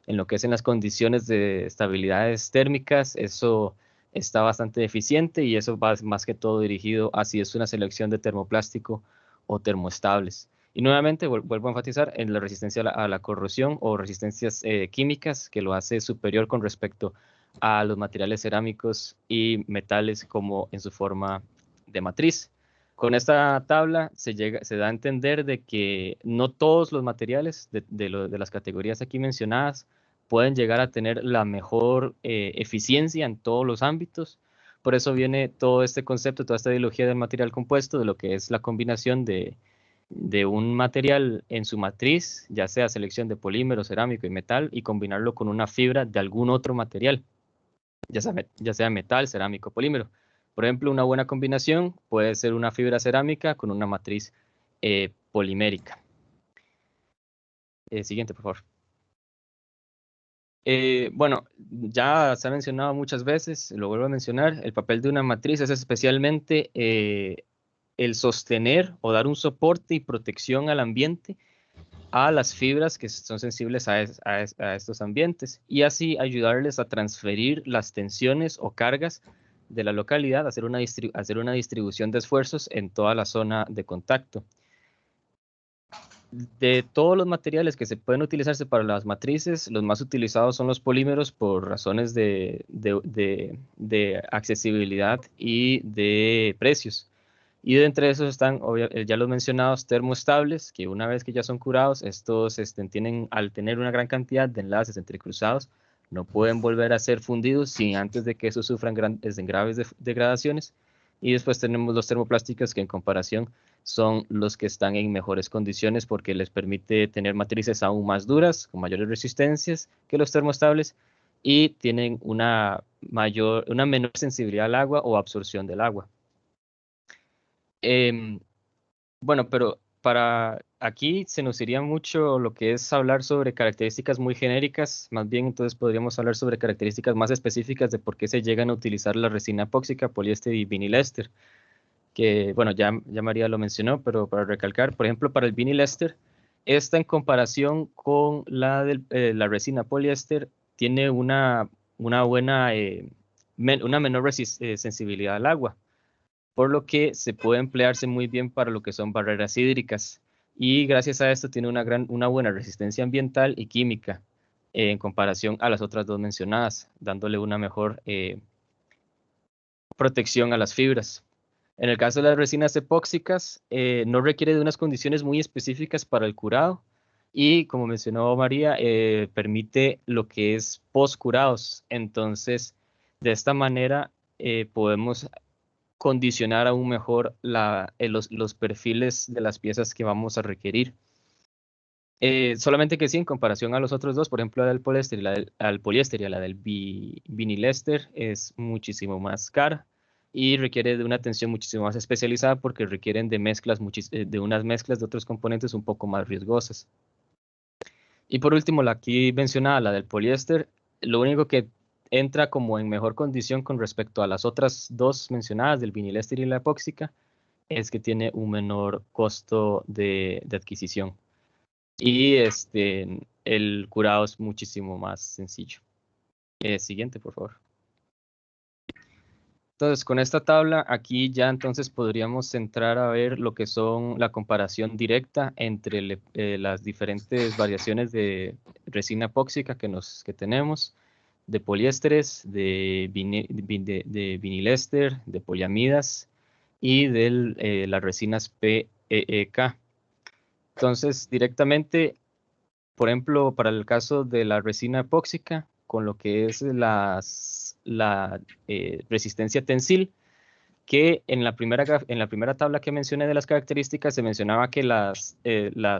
En lo que es en las condiciones de estabilidades térmicas, eso está bastante deficiente y eso va más que todo dirigido a si es una selección de termoplástico o termoestables. Y nuevamente vuelvo a enfatizar en la resistencia a la corrosión o resistencias químicas, que lo hace superior con respecto a los materiales cerámicos y metales como en su forma de matriz. Con esta tabla se da a entender de que no todos los materiales de las categorías aquí mencionadas pueden llegar a tener la mejor eficiencia en todos los ámbitos. Por eso viene todo este concepto, toda esta ideología del material compuesto, de lo que es la combinación de un material en su matriz, ya sea selección de polímero, cerámico y metal, y combinarlo con una fibra de algún otro material, ya sea metal, cerámico, polímero. Por ejemplo, una buena combinación puede ser una fibra cerámica con una matriz polimérica. Siguiente, por favor. Bueno, ya se ha mencionado muchas veces, lo vuelvo a mencionar, el papel de una matriz es especialmente el sostener o dar un soporte y protección al ambiente, a las fibras que son sensibles a estos ambientes, y así ayudarles a transferir las tensiones o cargas de la localidad, hacer una distribución de esfuerzos en toda la zona de contacto. De todos los materiales que se pueden utilizarse para las matrices, los más utilizados son los polímeros por razones de accesibilidad y de precios. Y de entre esos están, ya los mencionados, termoestables, que una vez que ya son curados, estos al tener una gran cantidad de enlaces entrecruzados, no pueden volver a ser fundidos sin antes de que eso sufran graves degradaciones. Y después tenemos los termoplásticos, que en comparación son los que están en mejores condiciones porque les permite tener matrices aún más duras, con mayores resistencias que los termoestables, y tienen una menor sensibilidad al agua o absorción del agua. Bueno, pero para aquí se nos iría mucho lo que es hablar sobre características muy genéricas, más bien entonces podríamos hablar sobre características más específicas de por qué se llegan a utilizar la resina epóxica, poliéster y vinilester, que bueno, ya María lo mencionó, pero para recalcar, por ejemplo, para el vinilester, esta en comparación con la la resina poliéster tiene una buena, una menor sensibilidad al agua, por lo que se puede emplearse muy bien para lo que son barreras hídricas, y gracias a esto tiene una buena resistencia ambiental y química en comparación a las otras dos mencionadas, dándole una mejor protección a las fibras. En el caso de las resinas epóxicas, no requiere de unas condiciones muy específicas para el curado, y como mencionó María, permite lo que es post-curados. Entonces, de esta manera podemos condicionar aún mejor los perfiles de las piezas que vamos a requerir. Solamente que sí, en comparación a los otros dos, por ejemplo, la del poliéster y la del vinilester, es muchísimo más cara y requiere de una atención muchísimo más especializada porque requieren de unas mezclas de otros componentes un poco más riesgosas. Y por último, la aquí mencionada, la del poliéster, lo único que entra como en mejor condición con respecto a las otras dos mencionadas, del vinilester y la epóxica, es que tiene un menor costo de adquisición. Y el curado es muchísimo más sencillo. Siguiente, por favor. Entonces, con esta tabla, aquí ya entonces podríamos entrar a ver lo que son la comparación directa entre las diferentes variaciones de resina epóxica que tenemos, de poliésteres, de vinilester, de poliamidas y de las resinas PEEK. Entonces, directamente, por ejemplo, para el caso de la resina epóxica, con lo que es la resistencia tensil, que en la primera tabla que mencioné de las características se mencionaba que las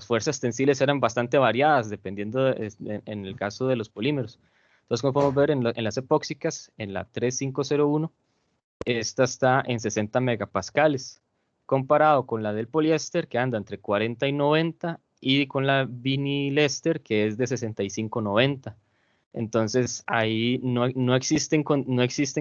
fuerzas tensiles eran bastante variadas dependiendo en el caso de los polímeros. Entonces, como podemos ver en las epóxicas, en la 3501, esta está en 60 megapascales, comparado con la del poliéster, que anda entre 40 y 90, y con la vinilester, que es de 65-90. Entonces, ahí no existen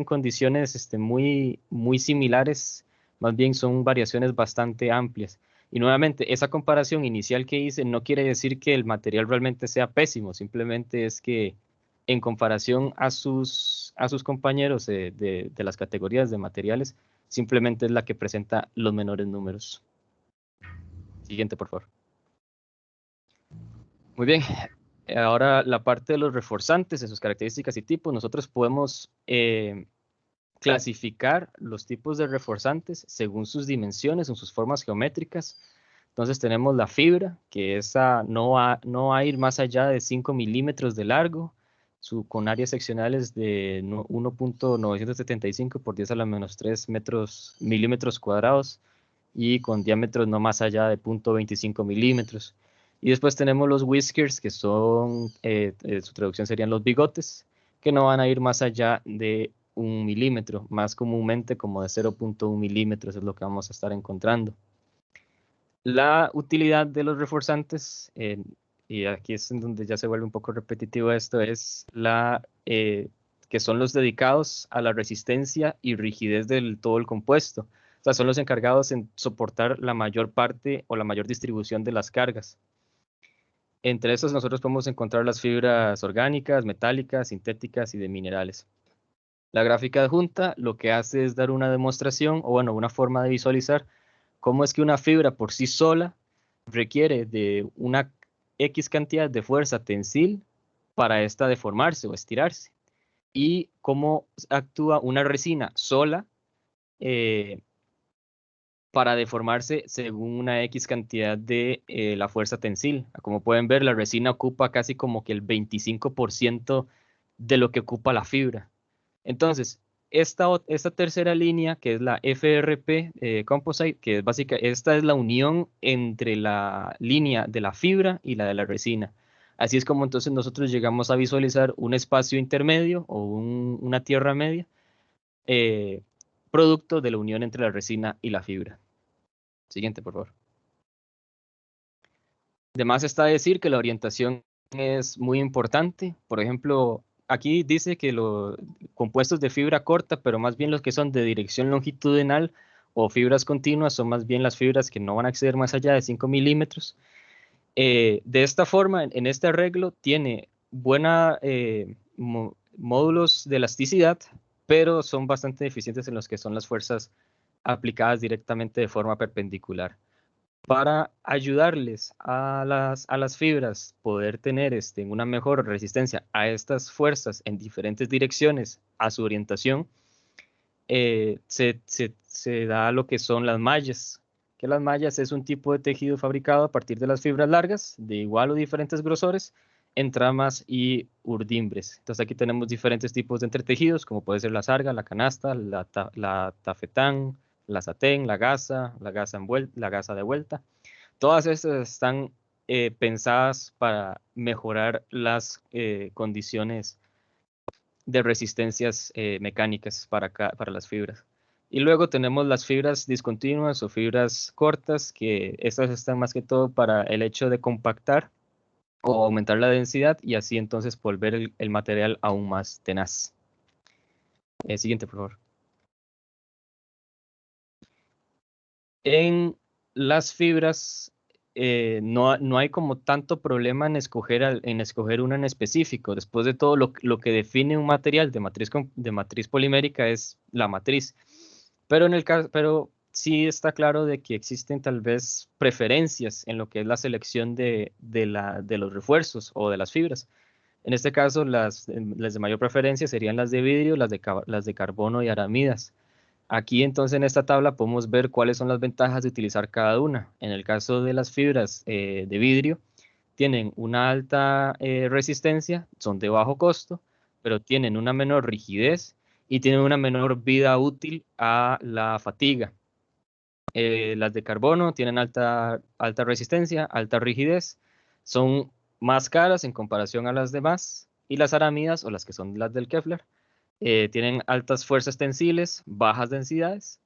condiciones muy similares, más bien son variaciones bastante amplias. Y nuevamente, esa comparación inicial que hice no quiere decir que el material realmente sea pésimo, simplemente es que en comparación a sus compañeros de las categorías de materiales, simplemente es la que presenta los menores números. Siguiente, por favor. Muy bien. Ahora la parte de los reforzantes, de sus características y tipos. Nosotros podemos clasificar los tipos de reforzantes según sus dimensiones o sus formas geométricas. Entonces tenemos la fibra, que esa no va a ir más allá de 5 milímetros de largo, con áreas seccionales de 1.975 por 10 a la menos 3 milímetros cuadrados, y con diámetros no más allá de 0.25 milímetros. Y después tenemos los whiskers, que son, su traducción serían los bigotes, que no van a ir más allá de 1 milímetro, más comúnmente como de 0.1 milímetros es lo que vamos a estar encontrando. La utilidad de los reforzantes, y aquí es en donde ya se vuelve un poco repetitivo esto, es que son los dedicados a la resistencia y rigidez del todo el compuesto. O sea, son los encargados en soportar la mayor parte o la mayor distribución de las cargas. Entre estos nosotros podemos encontrar las fibras orgánicas, metálicas, sintéticas y de minerales. La gráfica adjunta lo que hace es dar una demostración, o bueno, una forma de visualizar cómo es que una fibra por sí sola requiere de una X cantidad de fuerza tensil para esta deformarse o estirarse, y cómo actúa una resina sola para deformarse según una X cantidad de la fuerza tensil. Como pueden ver, la resina ocupa casi como que el 25% de lo que ocupa la fibra. Entonces, esta tercera línea, que es la FRP Composite, que es esta es la unión entre la línea de la fibra y la de la resina. Así es como entonces nosotros llegamos a visualizar un espacio intermedio o una tierra media, producto de la unión entre la resina y la fibra. Siguiente, por favor. Además está decir que la orientación es muy importante. Por ejemplo, aquí dice que los compuestos de fibra corta, pero más bien los que son de dirección longitudinal o fibras continuas, son más bien las fibras que no van a acceder más allá de 5 milímetros. De esta forma, en este arreglo, tiene buena módulos de elasticidad, pero son bastante deficientes en los que son las fuerzas aplicadas directamente de forma perpendicular. Para ayudarles a las fibras poder tener una mejor resistencia a estas fuerzas en diferentes direcciones a su orientación, se da lo que son las mallas, que las mallas es un tipo de tejido fabricado a partir de las fibras largas de igual o diferentes grosores en tramas y urdimbres. Entonces aquí tenemos diferentes tipos de entretejidos, como puede ser la sarga, la canasta, la tafetán, la satén, la gasa de vuelta. Todas estas están pensadas para mejorar las condiciones de resistencias mecánicas para las fibras. Y luego tenemos las fibras discontinuas o fibras cortas, que estas están más que todo para el hecho de compactar o aumentar la densidad y así entonces volver el material aún más tenaz. Siguiente, por favor. En las fibras no hay como tanto problema en escoger una en específico. Después de todo, lo que define un material de matriz polimérica es la matriz. Pero sí está claro de que existen tal vez preferencias en lo que es la selección de los refuerzos o de las fibras. En este caso, las de mayor preferencia serían las de vidrio, las de carbono y aramidas. Aquí entonces en esta tabla podemos ver cuáles son las ventajas de utilizar cada una. En el caso de las fibras de vidrio, tienen una alta resistencia, son de bajo costo, pero tienen una menor rigidez y tienen una menor vida útil a la fatiga. Las de carbono tienen alta resistencia, alta rigidez, son más caras en comparación a las demás, y las aramidas, o las que son las del Kevlar, tienen altas fuerzas tensiles, bajas densidades,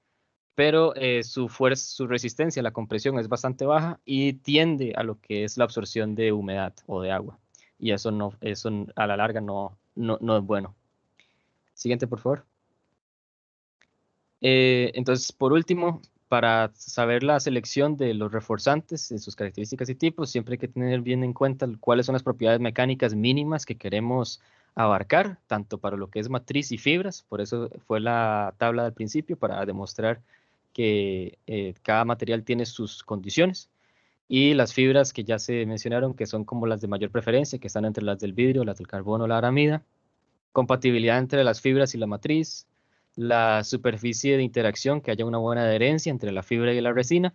pero su resistencia a la compresión es bastante baja y tiende a lo que es la absorción de humedad o de agua. Y eso a la larga no es bueno. Siguiente, por favor. Entonces, por último, para saber la selección de los reforzantes, sus características y tipos, siempre hay que tener bien en cuenta cuáles son las propiedades mecánicas mínimas que queremos abarcar, tanto para lo que es matriz y fibras. Por eso fue la tabla del principio, para demostrar que cada material tiene sus condiciones. Y las fibras que ya se mencionaron, que son como las de mayor preferencia, que están entre las del vidrio, las del carbono, la aramida. Compatibilidad entre las fibras y la matriz. La superficie de interacción, que haya una buena adherencia entre la fibra y la resina.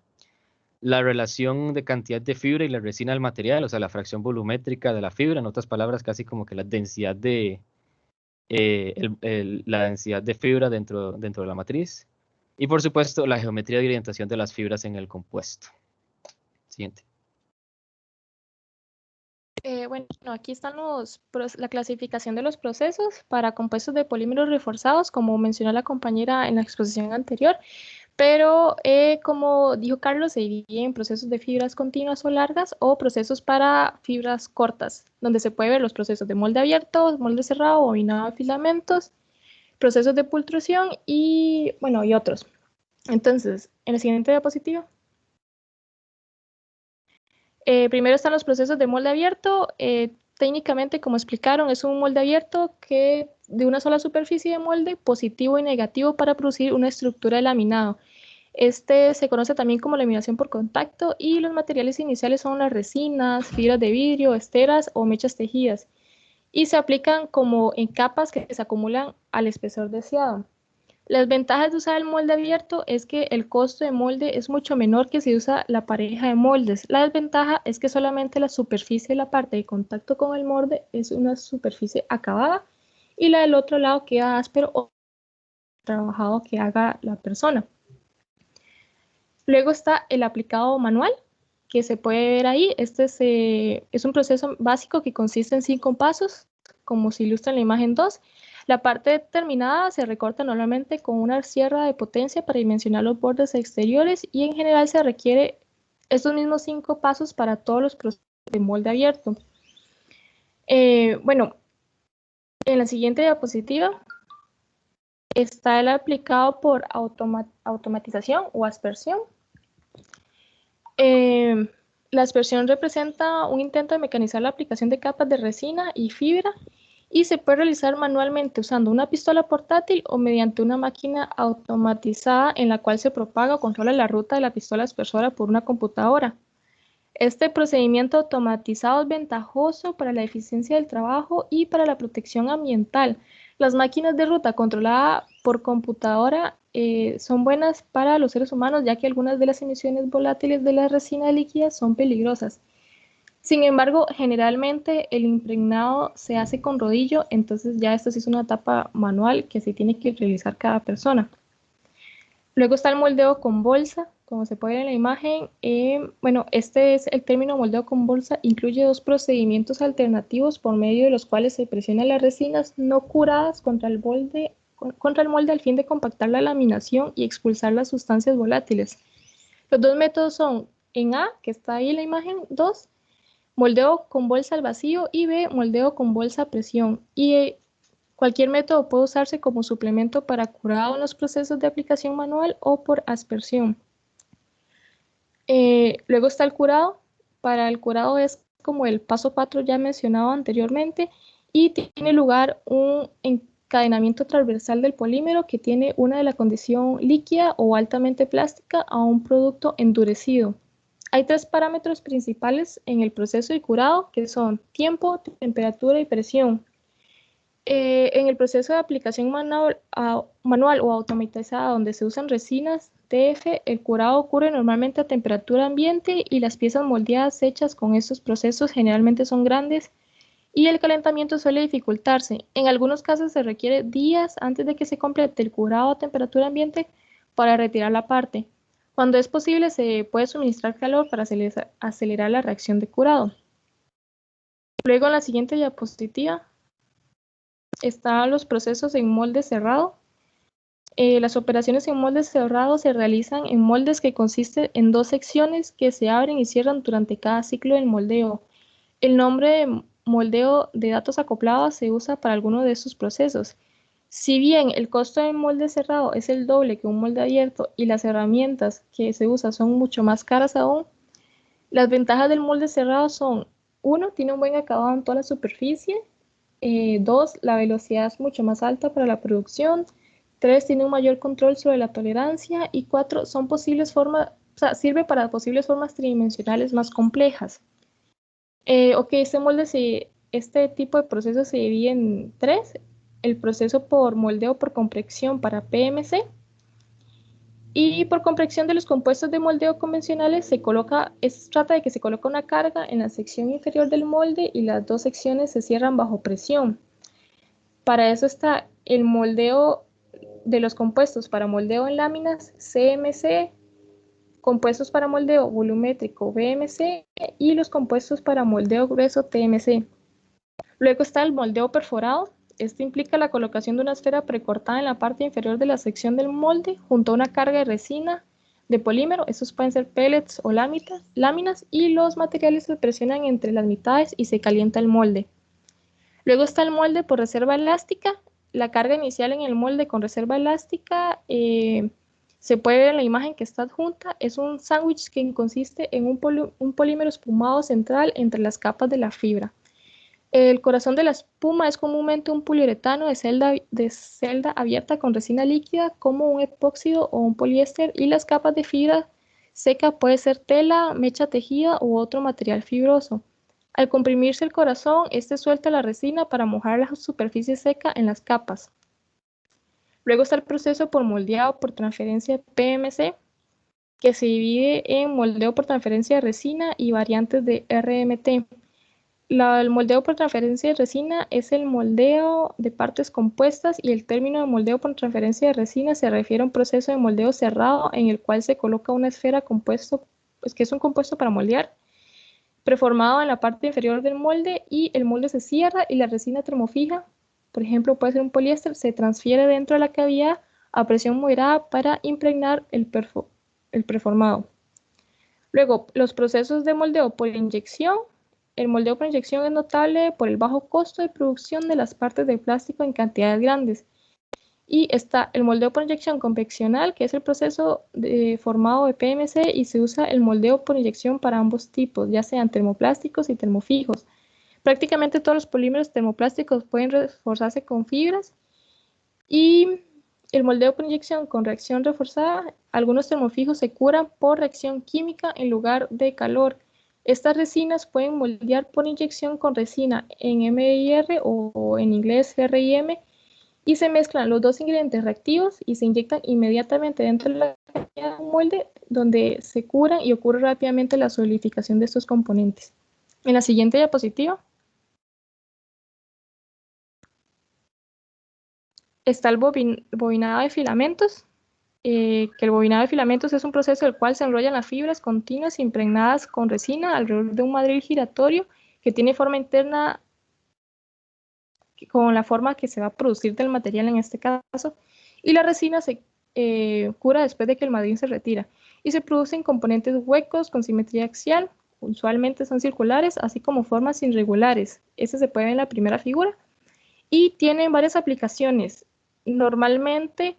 La relación de cantidad de fibra y la resina del material, o sea, la fracción volumétrica de la fibra, en otras palabras, casi como que la densidad de, la densidad de fibra dentro de la matriz. Y por supuesto, la geometría de orientación de las fibras en el compuesto. Siguiente. Bueno, aquí están la clasificación de los procesos para compuestos de polímeros reforzados, como mencionó la compañera en la exposición anterior, pero como dijo Carlos, se divide en procesos de fibras continuas o largas o procesos para fibras cortas, donde se puede ver los procesos de molde abierto, molde cerrado, bobinado de filamentos, procesos de pultrusión y otros. Entonces, en la siguiente diapositiva. Primero están los procesos de molde abierto. Técnicamente, como explicaron, es un molde abierto que de una sola superficie de molde, positivo y negativo, para producir una estructura de laminado. Este se conoce también como laminación por contacto y los materiales iniciales son las resinas, fibras de vidrio, esteras o mechas tejidas, y se aplican como en capas que se acumulan al espesor deseado. Las ventajas de usar el molde abierto es que el costo de molde es mucho menor que si usa la pareja de moldes. La desventaja es que solamente la superficie de la parte de contacto con el molde es una superficie acabada y la del otro lado queda áspero o trabajado que haga la persona. Luego está el aplicado manual, que se puede ver ahí. Este es un proceso básico que consiste en 5 pasos, como se ilustra en la imagen 2. La parte terminada se recorta normalmente con una sierra de potencia para dimensionar los bordes exteriores y en general se requiere estos mismos 5 pasos para todos los procesos de molde abierto. Bueno, en la siguiente diapositiva está el aplicado por automatización o aspersión. La aspersión representa un intento de mecanizar la aplicación de capas de resina y fibra y se puede realizar manualmente usando una pistola portátil o mediante una máquina automatizada en la cual se propaga o controla la ruta de la pistola aspersora por una computadora. Este procedimiento automatizado es ventajoso para la eficiencia del trabajo y para la protección ambiental. Las máquinas de ruta controlada por computadora son buenas para los seres humanos, ya que algunas de las emisiones volátiles de la resina líquida son peligrosas. Sin embargo, generalmente el impregnado se hace con rodillo, entonces ya esto sí es una etapa manual que se tiene que realizar cada persona. Luego está el moldeo con bolsa, como se puede ver en la imagen. Bueno, este es el término moldeo con bolsa, incluye 2 procedimientos alternativos por medio de los cuales se presionan las resinas no curadas contra el molde al fin de compactar la laminación y expulsar las sustancias volátiles. Los 2 métodos son en A, que está ahí en la imagen 2, moldeo con bolsa al vacío, y B, moldeo con bolsa a presión. Y cualquier método puede usarse como suplemento para curado en los procesos de aplicación manual o por aspersión. Luego está el curado. Para el curado es como el paso 4 ya mencionado anteriormente y tiene lugar un encadenamiento transversal del polímero que tiene una de la condición líquida o altamente plástica a un producto endurecido. Hay 3 parámetros principales en el proceso de curado que son tiempo, temperatura y presión. En el proceso de aplicación manual o automatizada donde se usan resinas TF, el curado ocurre normalmente a temperatura ambiente y las piezas moldeadas hechas con estos procesos generalmente son grandes y el calentamiento suele dificultarse. En algunos casos se requiere días antes de que se complete el curado a temperatura ambiente para retirar la parte. Cuando es posible se puede suministrar calor para acelerar la reacción de curado. Luego en la siguiente diapositiva están los procesos en molde cerrado. Las operaciones en molde cerrado se realizan en moldes que consisten en 2 secciones que se abren y cierran durante cada ciclo del moldeo. El nombre de moldeo de datos acoplados se usa para alguno de estos procesos. Si bien el costo del molde cerrado es el doble que un molde abierto y las herramientas que se usan son mucho más caras aún, las ventajas del molde cerrado son: 1, tiene un buen acabado en toda la superficie. 2, la velocidad es mucho más alta para la producción. 3, tiene un mayor control sobre la tolerancia. Y 4, sirve para posibles formas tridimensionales más complejas. Este tipo de proceso se divide en 3. El proceso por moldeo por compresión para PMC. Y por compresión de los compuestos de moldeo convencionales se trata de que se coloca una carga en la sección inferior del molde y las 2 secciones se cierran bajo presión. Para eso está el moldeo de los compuestos para moldeo en láminas CMC, compuestos para moldeo volumétrico BMC y los compuestos para moldeo grueso TMC. Luego está el moldeo perforado. Esto implica la colocación de una esfera precortada en la parte inferior de la sección del molde junto a una carga de resina de polímero. Estos pueden ser pellets o láminas y los materiales se presionan entre las mitades y se calienta el molde. Luego está el molde por reserva elástica. La carga inicial en el molde con reserva elástica se puede ver en la imagen que está adjunta. Es un sándwich que consiste en un polímero espumado central entre las capas de la fibra. El corazón de la espuma es comúnmente un poliuretano de celda abierta con resina líquida como un epóxido o un poliéster, y las capas de fibra seca puede ser tela, mecha tejida u otro material fibroso. Al comprimirse el corazón, este suelta la resina para mojar la superficie seca en las capas. Luego está el proceso por moldeado por transferencia PMC, que se divide en moldeo por transferencia de resina y variantes de RMT. El moldeo por transferencia de resina es el moldeo de partes compuestas y el término de moldeo por transferencia de resina se refiere a un proceso de moldeo cerrado en el cual se coloca una esfera compuesto, pues que es un compuesto para moldear, preformado en la parte inferior del molde, y el molde se cierra y la resina termofija, por ejemplo puede ser un poliéster, se transfiere dentro de la cavidad a presión moderada para impregnar el preformado. Luego, los procesos de moldeo por inyección. El moldeo por inyección es notable por el bajo costo de producción de las partes de plástico en cantidades grandes. Y está el moldeo por inyección conveccional, que es el proceso de formado de PMC, y se usa el moldeo por inyección para ambos tipos, ya sean termoplásticos y termofijos. Prácticamente todos los polímeros termoplásticos pueden reforzarse con fibras. Y el moldeo por inyección con reacción reforzada, algunos termofijos se curan por reacción química en lugar de calor. Estas resinas pueden moldear por inyección con resina en MIR o en inglés RIM, y se mezclan los dos ingredientes reactivos y se inyectan inmediatamente dentro de la cavidad de un molde, donde se curan y ocurre rápidamente la solidificación de estos componentes. En la siguiente diapositiva está el bobinado de filamentos, que el bobinado de filamentos es un proceso en el cual se enrollan las fibras continuas impregnadas con resina alrededor de un madril giratorio que tiene forma interna con la forma que se va a producir del material en este caso, y la resina se cura después de que el madril se retira, y se producen componentes huecos con simetría axial, usualmente son circulares, así como formas irregulares. Este se puede ver en la primera figura, y tienen varias aplicaciones. Normalmente,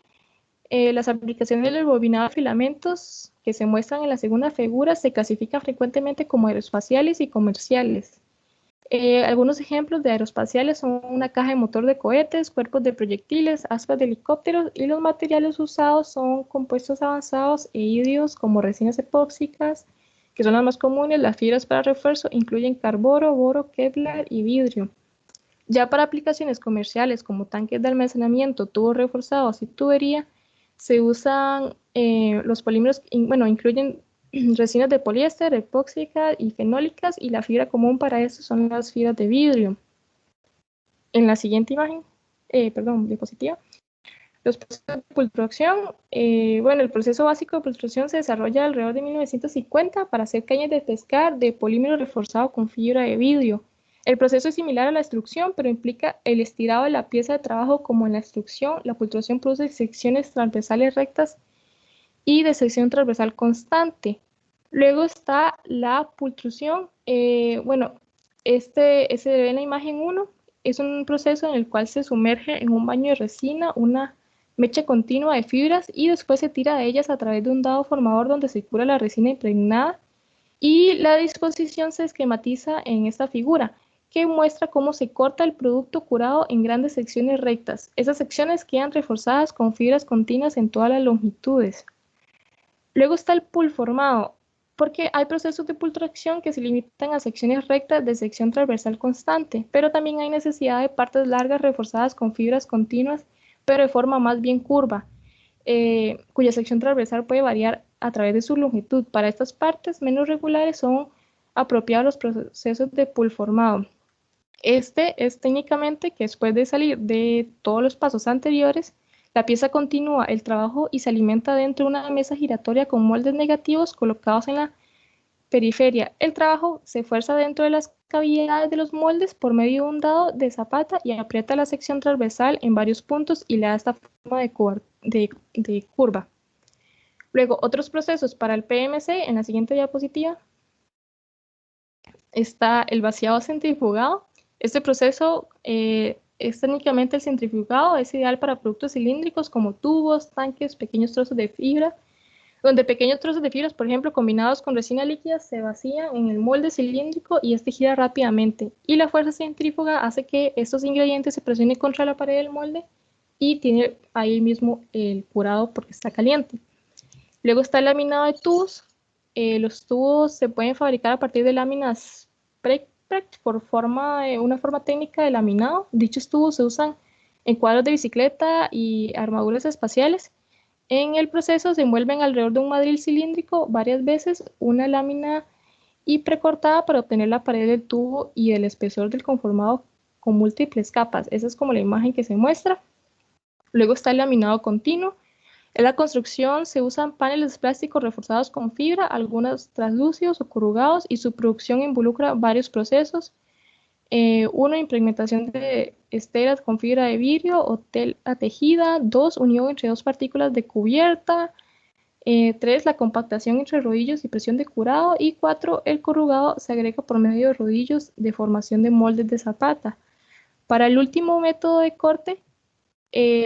las aplicaciones del bobinado de filamentos que se muestran en la segunda figura se clasifican frecuentemente como aeroespaciales y comerciales. Algunos ejemplos de aeroespaciales son una caja de motor de cohetes, cuerpos de proyectiles, aspas de helicópteros, y los materiales usados son compuestos avanzados e híbridos como resinas epóxicas, que son las más comunes. Las fibras para refuerzo incluyen carboro, boro, Kevlar y vidrio. Ya para aplicaciones comerciales como tanques de almacenamiento, tubos reforzados y tubería, se usan los polímeros, incluyen resinas de poliéster, epóxicas y fenólicas, y la fibra común para esto son las fibras de vidrio. En la siguiente imagen, diapositiva, los procesos de pultracción. El proceso básico de pultracción se desarrolla alrededor de 1950 para hacer cañas de pescar de polímero reforzado con fibra de vidrio. El proceso es similar a la extrusión, pero implica el estirado de la pieza de trabajo como en la extrusión. La pultracción produce secciones transversales rectas y de sección transversal constante. Luego está la pultrusión. Se ve en la imagen 1. Es un proceso en el cual se sumerge en un baño de resina una mecha continua de fibras y después se tira de ellas a través de un dado formador donde se cura la resina impregnada, y la disposición se esquematiza en esta figura, que muestra cómo se corta el producto curado en grandes secciones rectas. Esas secciones quedan reforzadas con fibras continuas en todas las longitudes. Luego está el pulformado, porque hay procesos de pultracción que se limitan a secciones rectas de sección transversal constante, pero también hay necesidad de partes largas reforzadas con fibras continuas, pero de forma más bien curva, cuya sección transversal puede variar a través de su longitud. Para estas partes menos regulares son apropiados los procesos de pulformado. Este es técnicamente que después de salir de todos los pasos anteriores, la pieza continúa el trabajo y se alimenta dentro de una mesa giratoria con moldes negativos colocados en la periferia. El trabajo se fuerza dentro de las cavidades de los moldes por medio de un dado de zapata y aprieta la sección transversal en varios puntos y le da esta forma de curva. Luego, otros procesos para el PMC. En la siguiente diapositiva está el vaciado centrifugado. Este proceso es técnicamente el centrifugado, es ideal para productos cilíndricos como tubos, tanques, pequeños trozos de fibra, donde pequeños trozos de fibras, por ejemplo, combinados con resina líquida, se vacían en el molde cilíndrico y este gira rápidamente. Y la fuerza centrífuga hace que estos ingredientes se presionen contra la pared del molde y tiene ahí mismo el curado porque está caliente. Luego está el laminado de tubos. Los tubos se pueden fabricar a partir de láminas por una forma técnica de laminado. Dichos tubos se usan en cuadros de bicicleta y armaduras espaciales. En el proceso se envuelven alrededor de un madril cilíndrico varias veces una lámina y precortada para obtener la pared del tubo y el espesor del conformado con múltiples capas. Esa es como la imagen que se muestra. Luego está el laminado continuo. En la construcción se usan paneles plásticos reforzados con fibra, algunos translúcidos o corrugados, y su producción involucra varios procesos. Uno, impregnación de esteras con fibra de vidrio o tela tejida. 2, unión entre dos partículas de cubierta. 3, la compactación entre rodillos y presión de curado. Y 4, el corrugado se agrega por medio de rodillos de formación de moldes de zapata. Para el último método de corte,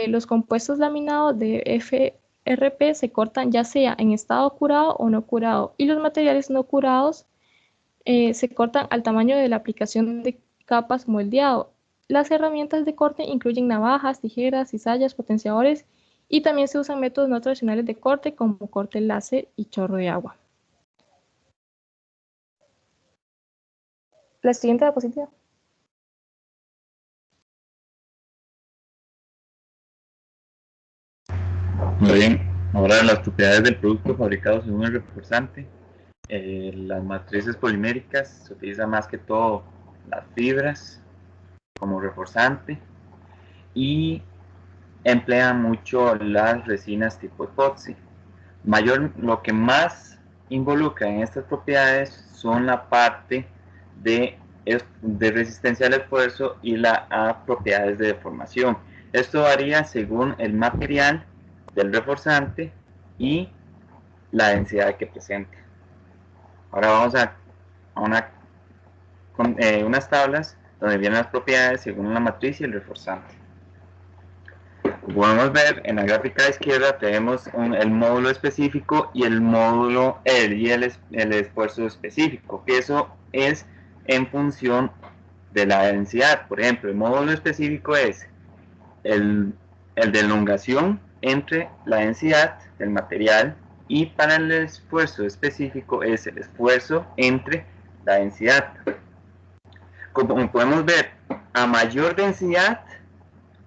los compuestos laminados de FRP se cortan ya sea en estado curado o no curado, y los materiales no curados se cortan al tamaño de la aplicación de capas moldeado. Las herramientas de corte incluyen navajas, tijeras, cizallas, potenciadores, y también se usan métodos no tradicionales de corte como corte láser y chorro de agua. La siguiente diapositiva. Muy bien, ahora las propiedades del producto fabricado según el reforzante. Las matrices poliméricas se utilizan más que todo las fibras como reforzante y emplean mucho las resinas tipo epoxi. Lo que más involucra en estas propiedades son la parte de resistencia al esfuerzo y las propiedades de deformación. Esto varía según el material del reforzante y la densidad que presenta. Ahora vamos a unas tablas donde vienen las propiedades según la matriz y el reforzante. Como podemos ver en la gráfica de izquierda tenemos el módulo específico y el módulo el esfuerzo específico, que eso es en función de la densidad. Por ejemplo, el módulo específico es el de elongación entre la densidad del material, y para el esfuerzo específico es el esfuerzo entre la densidad. Como podemos ver, a mayor densidad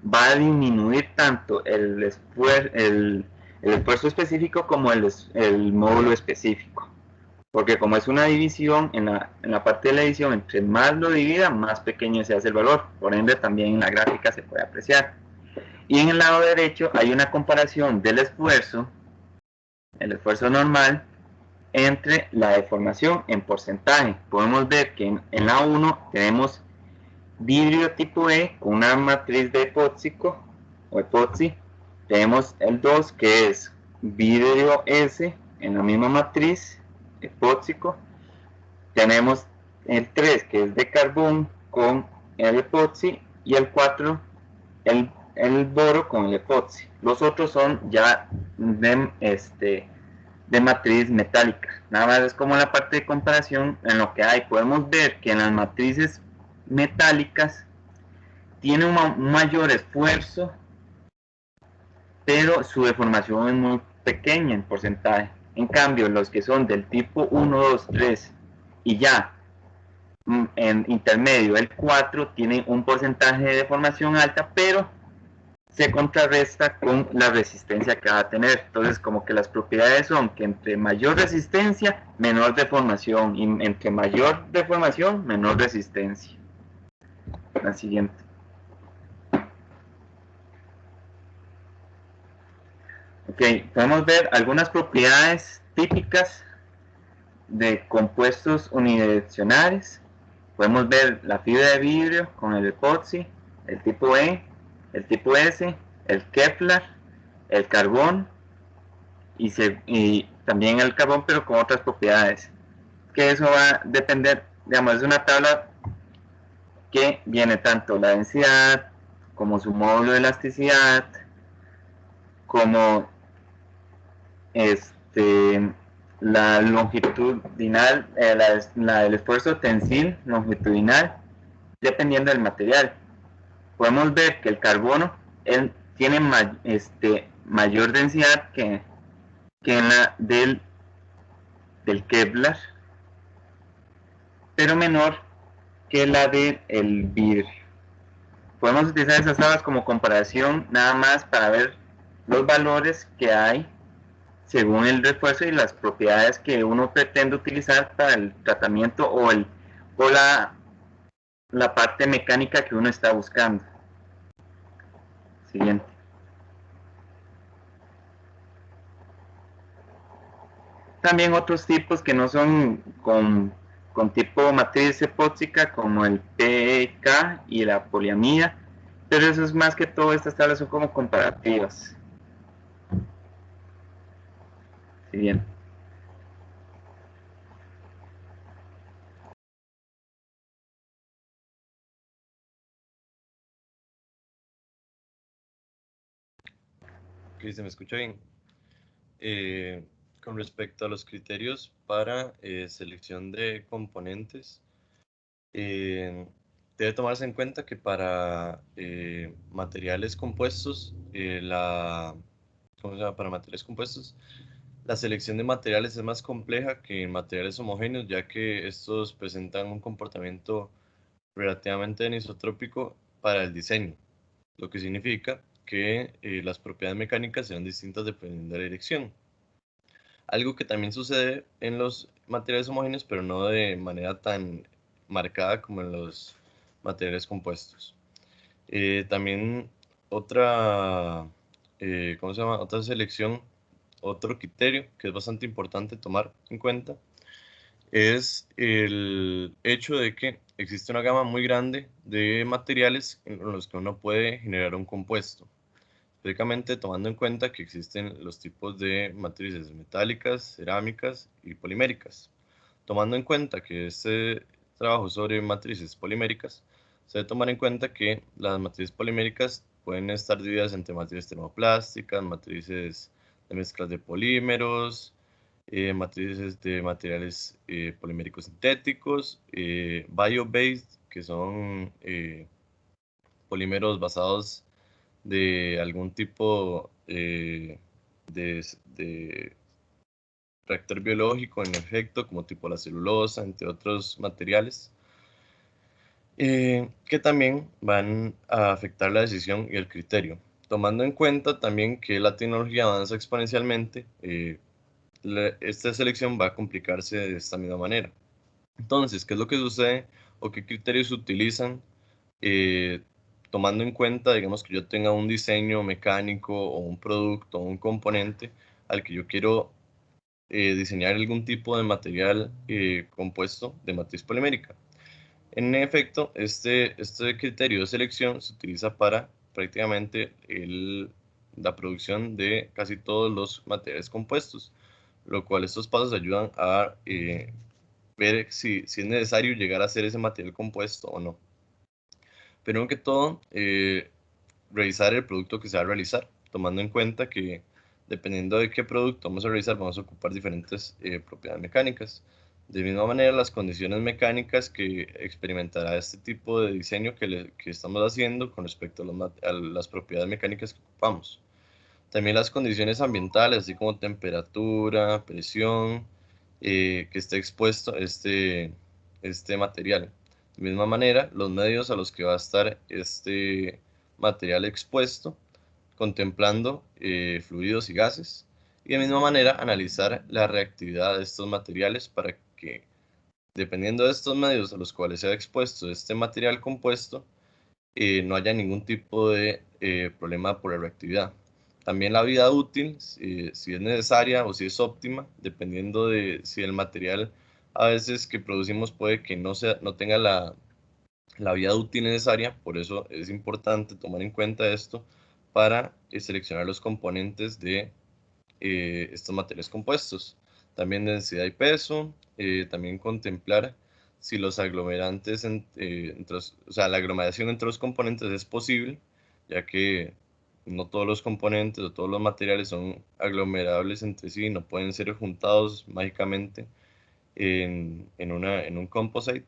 va a disminuir tanto el esfuerzo específico como el módulo específico, porque como es una división, en la parte de la división, entre más lo divida, más pequeño se hace el valor. Por ende, también en la gráfica se puede apreciar. Y en el lado derecho hay una comparación del esfuerzo, el esfuerzo normal, entre la deformación en porcentaje. Podemos ver que en la 1 tenemos vidrio tipo E con una matriz de epóxico o epoxi. Tenemos el 2 que es vidrio S en la misma matriz epóxico. Tenemos el 3 que es de carbón con el epoxi, y el 4 el boro con el epoxi. Los otros son ya de matriz metálica. Nada más es como la parte de comparación en lo que hay. Podemos ver que en las matrices metálicas tiene un mayor esfuerzo, pero su deformación es muy pequeña en porcentaje. En cambio, los que son del tipo 1, 2, 3 y ya en intermedio, el 4, tiene un porcentaje de deformación alta, pero se contrarresta con la resistencia que va a tener. Entonces, como que las propiedades son que entre mayor resistencia, menor deformación, y entre mayor deformación, menor resistencia. La siguiente. Ok, podemos ver algunas propiedades típicas de compuestos unidireccionales. Podemos ver la fibra de vidrio con el epoxi, el tipo E, el tipo S, el Kevlar, el carbón y también el carbón, pero con otras propiedades. Que eso va a depender, digamos, es una tabla que viene tanto la densidad como su módulo de elasticidad, como la longitudinal, el esfuerzo tensil longitudinal, dependiendo del material. Podemos ver que el carbono tiene mayor densidad que en la del Kevlar, pero menor que la del vidrio. podemos utilizar esas tablas como comparación nada más para ver los valores que hay según el refuerzo y las propiedades que uno pretende utilizar para el tratamiento o la parte mecánica que uno está buscando. Siguiente. También otros tipos que no son con tipo matriz epóxica, como el PK y la poliamida, pero eso es más que todo, estas tablas son como comparativas. Siguiente. Ok, se me escucha bien. Con respecto a los criterios para selección de componentes, debe tomarse en cuenta que para materiales compuestos, ¿cómo se llama? Para materiales compuestos, la selección de materiales es más compleja que en materiales homogéneos, ya que estos presentan un comportamiento relativamente anisotrópico para el diseño, lo que significa que las propiedades mecánicas serán distintas dependiendo de la dirección. Algo que también sucede en los materiales homogéneos, pero no de manera tan marcada como en los materiales compuestos. También otra, ¿cómo se llama? Otra selección, otro criterio que es bastante importante tomar en cuenta es el hecho de que existe una gama muy grande de materiales en los que uno puede generar un compuesto. Específicamente tomando en cuenta que existen los tipos de matrices metálicas, cerámicas y poliméricas. Tomando en cuenta que este trabajo sobre matrices poliméricas, se debe tomar en cuenta que las matrices poliméricas pueden estar divididas entre matrices termoplásticas, matrices de mezclas de polímeros, matrices de materiales poliméricos sintéticos, bio-based, que son polímeros basados de algún tipo de reactor biológico, en efecto, como tipo la celulosa, entre otros materiales, que también van a afectar la decisión y el criterio. Tomando en cuenta también que la tecnología avanza exponencialmente, esta selección va a complicarse de esta misma manera. Entonces, ¿qué es lo que sucede o qué criterios se utilizan tomando en cuenta, digamos, que yo tenga un diseño mecánico o un producto o un componente al que yo quiero diseñar algún tipo de material compuesto de matriz polimérica? En efecto, este criterio de selección se utiliza para prácticamente la producción de casi todos los materiales compuestos, lo cual estos pasos ayudan a ver si es necesario llegar a hacer ese material compuesto o no. Pero que todo, revisar el producto que se va a realizar, tomando en cuenta que dependiendo de qué producto vamos a realizar, vamos a ocupar diferentes propiedades mecánicas. De misma manera, las condiciones mecánicas que experimentará este tipo de diseño que estamos haciendo con respecto a las propiedades mecánicas que ocupamos. También las condiciones ambientales, así como temperatura, presión, que esté expuesto este material. De misma manera, los medios a los que va a estar este material expuesto, contemplando fluidos y gases, y de misma manera analizar la reactividad de estos materiales para que, dependiendo de estos medios a los cuales sea expuesto este material compuesto, no haya ningún tipo de problema por la reactividad. También la vida útil, si es necesaria o si es óptima, dependiendo de si el material a veces que producimos puede que no tenga la vida útil necesaria. Por eso es importante tomar en cuenta esto para seleccionar los componentes de estos materiales compuestos. También densidad y peso, también contemplar si los aglomerantes, o sea, la aglomeración entre los componentes es posible, ya que no todos los componentes o todos los materiales son aglomerables entre sí, no pueden ser juntados mágicamente en un composite.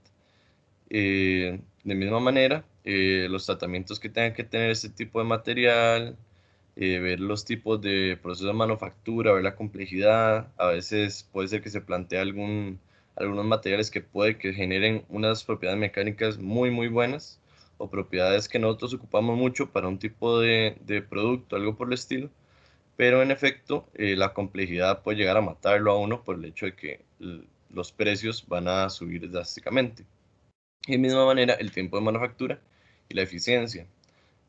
De misma manera, los tratamientos que tengan que tener este tipo de material, ver los tipos de procesos de manufactura, ver la complejidad. A veces puede ser que se plantee algunos materiales que puede que generen unas propiedades mecánicas muy buenas, o propiedades que nosotros ocupamos mucho para un tipo de producto, algo por el estilo, pero en efecto la complejidad puede llegar a matarlo a uno por el hecho de que los precios van a subir drásticamente. Y de misma manera el tiempo de manufactura y la eficiencia.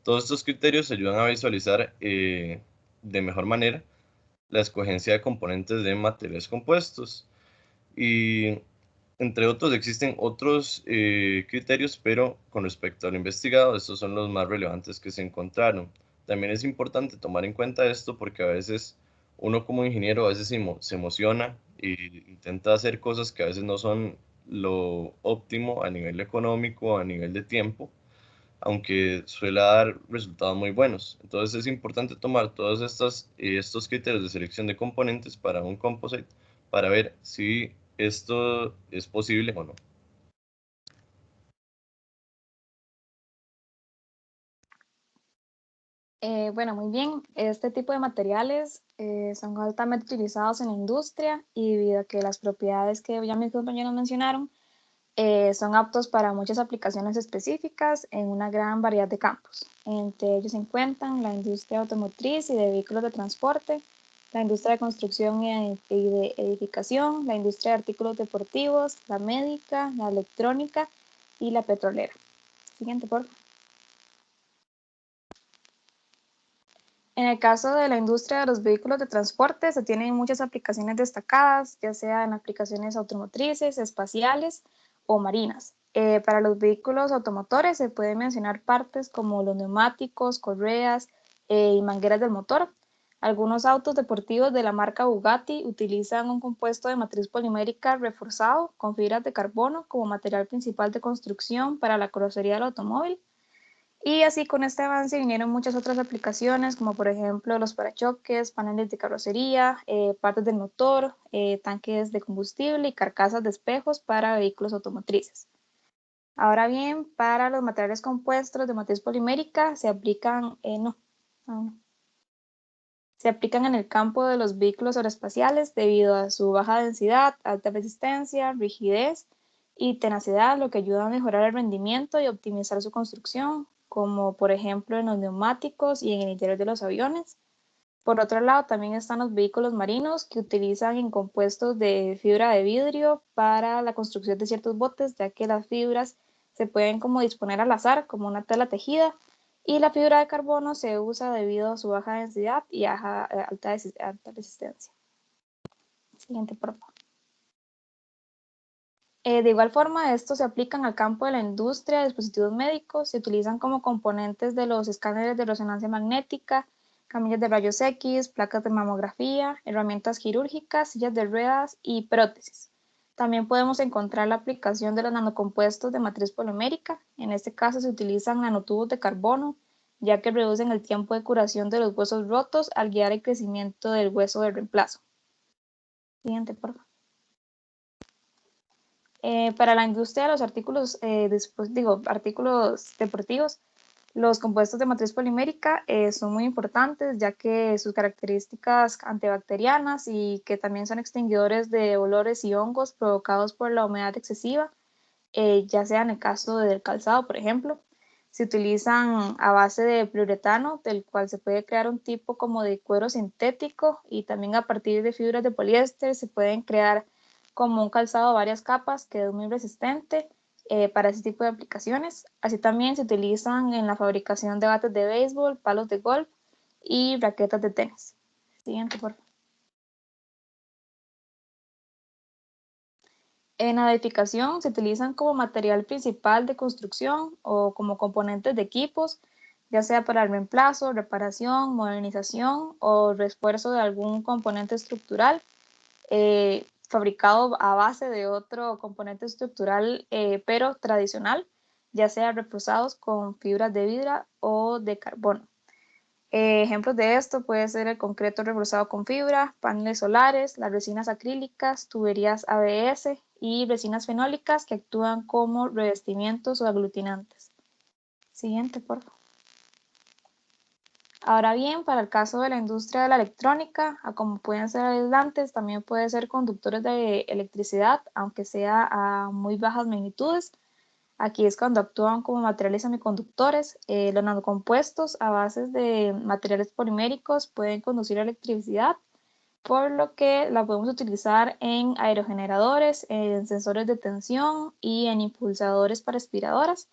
Todos estos criterios ayudan a visualizar de mejor manera la escogencia de componentes de materiales compuestos. Y entre otros existen otros criterios, pero con respecto a lo investigado, estos son los más relevantes que se encontraron. También es importante tomar en cuenta esto porque a veces uno como ingeniero a veces se emociona e intenta hacer cosas que a veces no son lo óptimo a nivel económico, a nivel de tiempo, aunque suele dar resultados muy buenos. Entonces es importante tomar todos estos criterios de selección de componentes para un composite para ver si esto es posible o no. Bueno, muy bien. Este tipo de materiales son altamente utilizados en la industria y debido a que las propiedades que ya mis compañeros mencionaron son aptos para muchas aplicaciones específicas en una gran variedad de campos. Entre ellos se encuentran la industria automotriz y de vehículos de transporte, la industria de construcción y de edificación, la industria de artículos deportivos, la médica, la electrónica y la petrolera. Siguiente, por favor. En el caso de la industria de los vehículos de transporte, se tienen muchas aplicaciones destacadas, ya sea en aplicaciones automotrices, espaciales o marinas. Para los vehículos automotores se pueden mencionar partes como los neumáticos, correas y mangueras del motor. Algunos autos deportivos de la marca Bugatti utilizan un compuesto de matriz polimérica reforzado con fibras de carbono como material principal de construcción para la carrocería del automóvil. Y así con este avance vinieron muchas otras aplicaciones, como por ejemplo los parachoques, paneles de carrocería, partes del motor, tanques de combustible y carcasas de espejos para vehículos automotrices. Ahora bien, para los materiales compuestos de matriz polimérica se aplican, se aplican en el campo de los vehículos aeroespaciales debido a su baja densidad, alta resistencia, rigidez y tenacidad, lo que ayuda a mejorar el rendimiento y optimizar su construcción, como por ejemplo en los neumáticos y en el interior de los aviones. Por otro lado, también están los vehículos marinos que utilizan en compuestos de fibra de vidrio para la construcción de ciertos botes, ya que las fibras se pueden como disponer al azar, como una tela tejida, y la fibra de carbono se usa debido a su baja densidad y alta resistencia. Siguiente, por favor. De igual forma, estos se aplican al campo de la industria de dispositivos médicos, se utilizan como componentes de los escáneres de resonancia magnética, camillas de rayos X, placas de mamografía, herramientas quirúrgicas, sillas de ruedas y prótesis. También podemos encontrar la aplicación de los nanocompuestos de matriz polimérica. En este caso se utilizan nanotubos de carbono, ya que reducen el tiempo de curación de los huesos rotos al guiar el crecimiento del hueso de reemplazo. Siguiente, por favor. Para la industria de los artículos, artículos deportivos, los compuestos de matriz polimérica son muy importantes, ya que sus características antibacterianas y que también son extinguidores de olores y hongos provocados por la humedad excesiva, ya sea en el caso del calzado, por ejemplo, se utilizan a base de poliuretano, del cual se puede crear un tipo como de cuero sintético, y también a partir de fibras de poliéster se pueden crear como un calzado a varias capas que es muy resistente para ese tipo de aplicaciones. Así también se utilizan en la fabricación de bates de béisbol, palos de golf y raquetas de tenis. Siguiente, por favor. En la edificación se utilizan como material principal de construcción o como componentes de equipos, ya sea para el reemplazo, reparación, modernización o refuerzo de algún componente estructural fabricado a base de otro componente estructural, pero tradicional, ya sea reforzados con fibras de vidrio o de carbono. Ejemplos de esto puede ser el concreto reforzado con fibra, paneles solares, las resinas acrílicas, tuberías ABS y resinas fenólicas que actúan como revestimientos o aglutinantes. Siguiente, por favor. Ahora bien, para el caso de la industria de la electrónica, como pueden ser aislantes, también pueden ser conductores de electricidad, aunque sea a muy bajas magnitudes. Aquí es cuando actúan como materiales semiconductores. Los nanocompuestos a base de materiales poliméricos pueden conducir electricidad, por lo que la podemos utilizar en aerogeneradores, en sensores de tensión y en impulsadores para aspiradoras.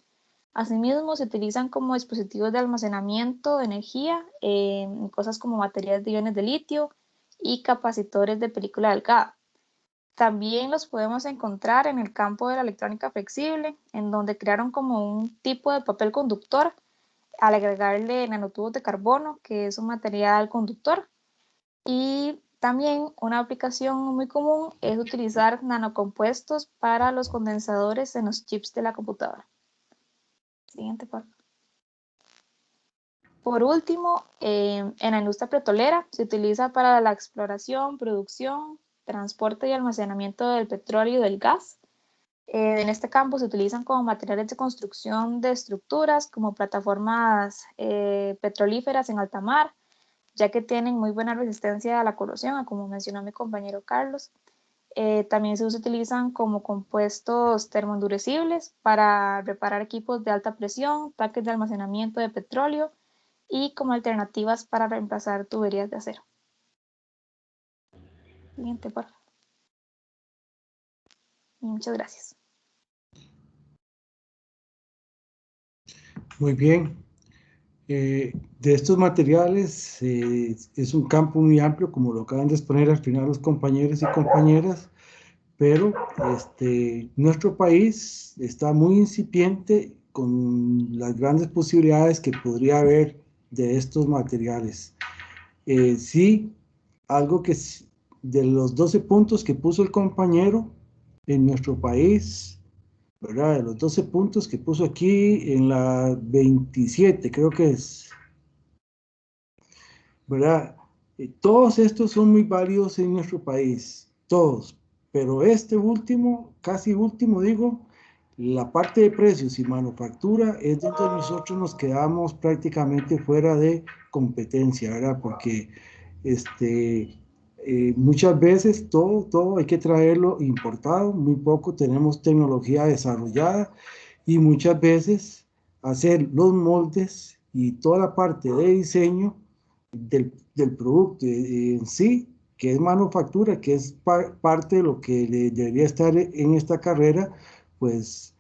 Asimismo, se utilizan como dispositivos de almacenamiento de energía en cosas como baterías de iones de litio y capacitores de película delgada. También los podemos encontrar en el campo de la electrónica flexible, en donde crearon como un tipo de papel conductor al agregarle nanotubos de carbono, que es un material conductor. Y también una aplicación muy común es utilizar nanocompuestos para los condensadores en los chips de la computadora. Siguiente, por favor. Por último, en la industria petrolera se utiliza para la exploración, producción, transporte y almacenamiento del petróleo y del gas. En este campo se utilizan como materiales de construcción de estructuras como plataformas petrolíferas en alta mar, ya que tienen muy buena resistencia a la corrosión, como mencionó mi compañero Carlos. También se utilizan como compuestos termoendurecibles para reparar equipos de alta presión, tanques de almacenamiento de petróleo y como alternativas para reemplazar tuberías de acero. Siguiente, por favor. Y muchas gracias. Muy bien. De estos materiales es un campo muy amplio, como lo acaban de exponer al final los compañeros y compañeras, pero nuestro país está muy incipiente con las grandes posibilidades que podría haber de estos materiales. Sí, algo que de los 12 puntos que puso el compañero en nuestro país, ¿verdad? De los 12 puntos que puso aquí en la 27, creo que es, ¿verdad? Todos estos son muy válidos en nuestro país, todos, pero este último, casi último digo, la parte de precios y manufactura es donde nosotros nos quedamos prácticamente fuera de competencia, ¿verdad? Porque muchas veces todo hay que traerlo importado, muy poco tenemos tecnología desarrollada y muchas veces hacer los moldes y toda la parte de diseño del producto en sí, que es manufactura, que es parte de lo que debería estar en esta carrera, pues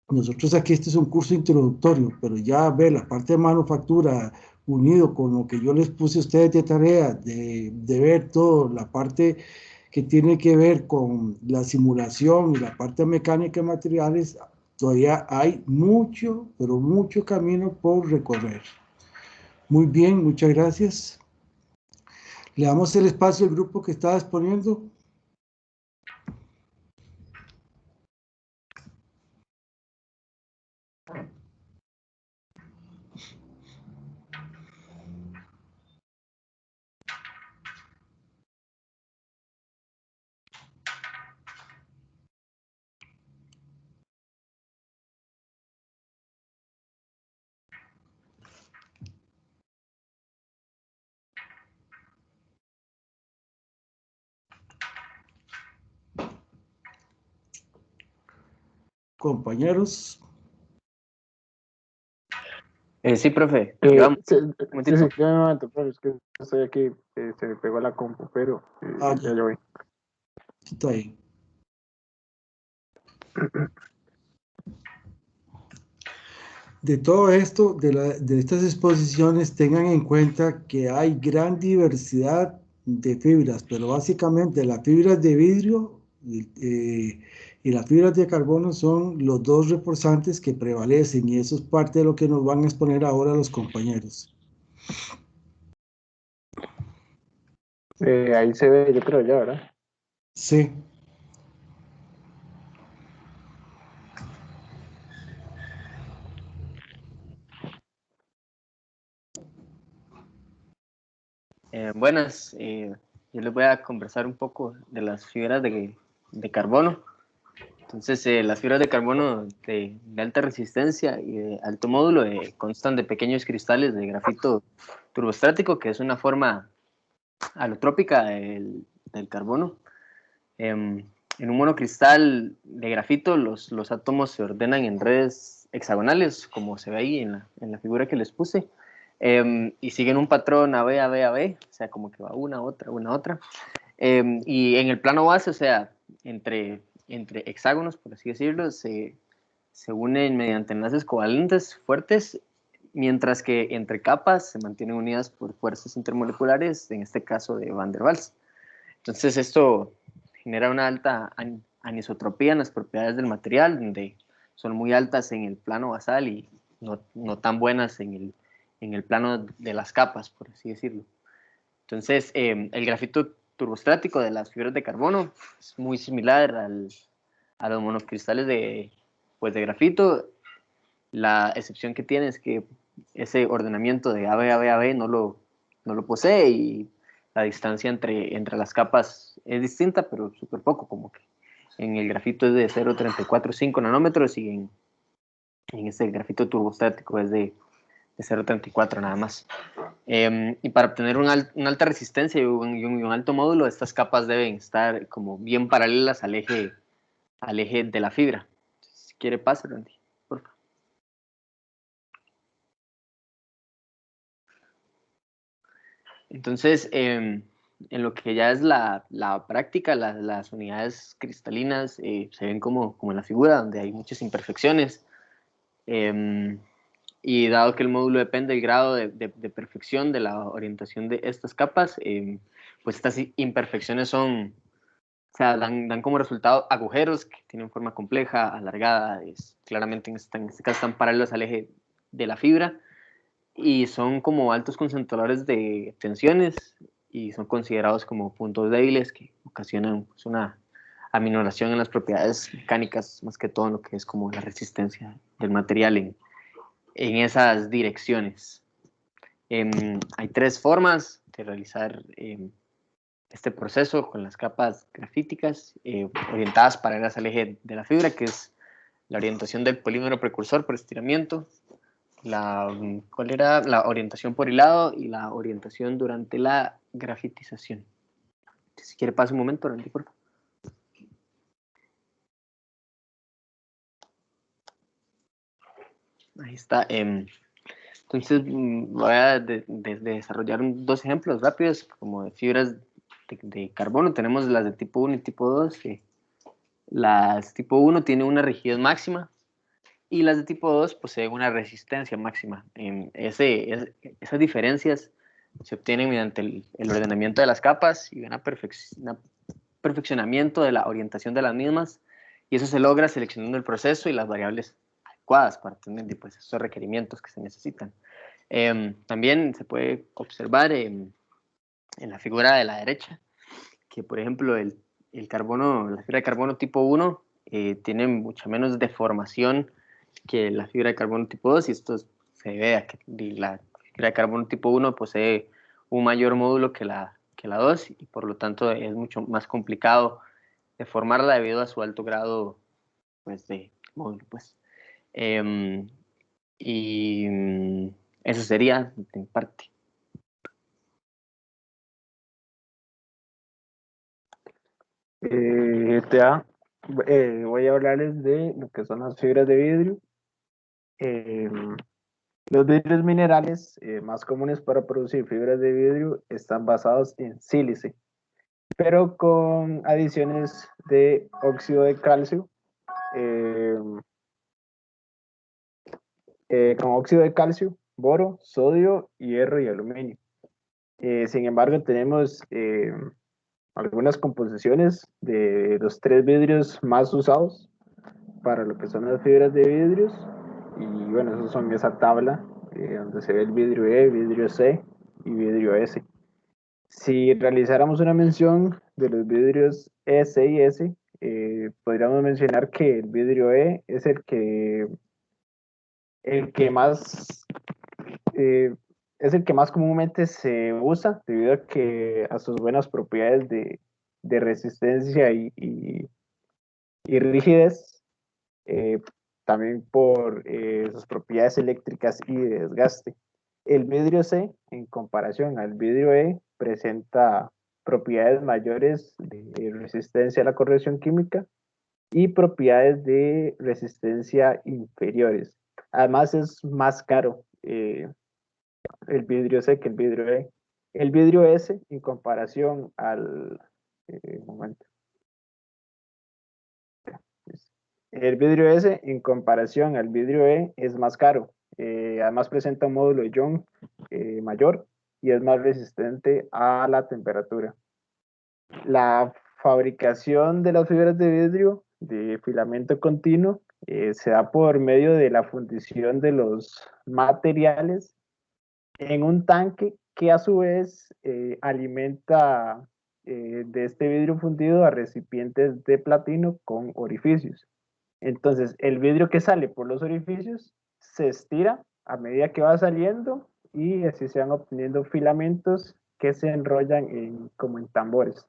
nosotros aquí este es un curso introductorio, pero ya ver la parte de manufactura unido con lo que yo les puse a ustedes de tarea, de ver toda la parte que tiene que ver con la simulación y la parte mecánica de materiales, todavía hay mucho, pero mucho camino por recorrer. Muy bien, muchas gracias. Le damos el espacio al grupo que está exponiendo. Compañeros. Sí, profe. Sí, Vamos. sí, un momento, profe, es que estoy aquí, se me pegó la compu, pero ya yo voy. Está ahí. De todo esto, de estas exposiciones, tengan en cuenta que hay gran diversidad de fibras, pero básicamente las fibras de vidrio y las fibras de carbono son los dos reforzantes que prevalecen y eso es parte de lo que nos van a exponer ahora los compañeros. Ahí se ve, yo creo ya, ¿verdad? Sí. Buenas, yo les voy a conversar un poco de las fibras de carbono. Entonces, las fibras de carbono de alta resistencia y de alto módulo constan de pequeños cristales de grafito turbostático, que es una forma alotrópica del carbono. en un monocristal de grafito los átomos se ordenan en redes hexagonales, como se ve ahí en la figura que les puse, y siguen un patrón AB, AB, AB, o sea, como que va una, otra. Y en el plano base, o sea, entre hexágonos, por así decirlo, se unen mediante enlaces covalentes fuertes, mientras que entre capas se mantienen unidas por fuerzas intermoleculares, en este caso de Van der Waals. Entonces esto genera una alta anisotropía en las propiedades del material, donde son muy altas en el plano basal y no tan buenas en el plano de las capas, por así decirlo. Entonces, el grafito turbostático de las fibras de carbono es muy similar a los monocristales de grafito. La excepción que tiene es que ese ordenamiento de AB no lo posee, y la distancia entre las capas es distinta, pero súper poco, como que en el grafito es de 0,345 nanómetros y en ese grafito turbostático es de 0,34 nada más. Y para obtener una alta resistencia y un alto módulo, estas capas deben estar como bien paralelas al eje de la fibra. Si quiere, pase, Randy, por favor. Entonces, en lo que ya es la práctica, las unidades cristalinas se ven como en la figura, donde hay muchas imperfecciones. Y dado que el módulo depende del grado de perfección de la orientación de estas capas, pues estas imperfecciones dan como resultado agujeros que tienen forma compleja, alargada, claramente en este caso están paralelos al eje de la fibra, y son como altos concentradores de tensiones y son considerados como puntos débiles que ocasionan pues, una aminoración en las propiedades mecánicas, más que todo en lo que es como la resistencia del material en esas direcciones. Hay tres formas de realizar este proceso con las capas grafíticas orientadas paralelas al eje de la fibra, que es la orientación del polímero precursor por estiramiento, ¿cuál era? La orientación por hilado y la orientación durante la grafitización. Si quiere, pase un momento, Randy, por favor. Ahí está. Entonces, voy a desarrollar dos ejemplos rápidos, como de fibras de carbono. Tenemos las de tipo 1 y tipo 2. Las tipo 1 tienen una rigidez máxima y las de tipo 2 poseen una resistencia máxima. Esas diferencias se obtienen mediante el ordenamiento de las capas y un perfeccionamiento de la orientación de las mismas, y eso se logra seleccionando el proceso y las variables adecuadas para tener pues, esos requerimientos que se necesitan. También se puede observar en la figura de la derecha que, por ejemplo, la fibra de carbono tipo 1 tiene mucha menos deformación que la fibra de carbono tipo 2, y esto se debe a que la fibra de carbono tipo 1 posee un mayor módulo que la 2, y por lo tanto es mucho más complicado deformarla debido a su alto grado pues, de módulo. Pues. Y eso sería en parte. Voy a hablarles de lo que son las fibras de vidrio. Los vidrios minerales más comunes para producir fibras de vidrio están basados en sílice, pero con adiciones de óxido de calcio, boro, sodio, hierro y aluminio. Sin embargo, tenemos algunas composiciones de los tres vidrios más usados para lo que son las fibras de vidrios, y bueno, esos son esa tabla donde se ve el vidrio E, vidrio C y vidrio S. Si realizáramos una mención de los vidrios E, C y S, podríamos mencionar que el vidrio E es el que más es el que más comúnmente se usa debido a sus buenas propiedades de resistencia y rigidez, también por sus propiedades eléctricas y de desgaste. El vidrio C, en comparación al vidrio E, presenta propiedades mayores de resistencia a la corrosión química y propiedades de resistencia inferiores. Además es más caro el vidrio C que el vidrio E. El vidrio S en comparación al momento. El vidrio S en comparación al vidrio E es más caro. Además presenta un módulo de Young mayor y es más resistente a la temperatura. La fabricación de las fibras de vidrio de filamento continuo se da por medio de la fundición de los materiales en un tanque que a su vez alimenta de este vidrio fundido a recipientes de platino con orificios. Entonces, el vidrio que sale por los orificios se estira a medida que va saliendo y así se van obteniendo filamentos que se enrollan como en tambores.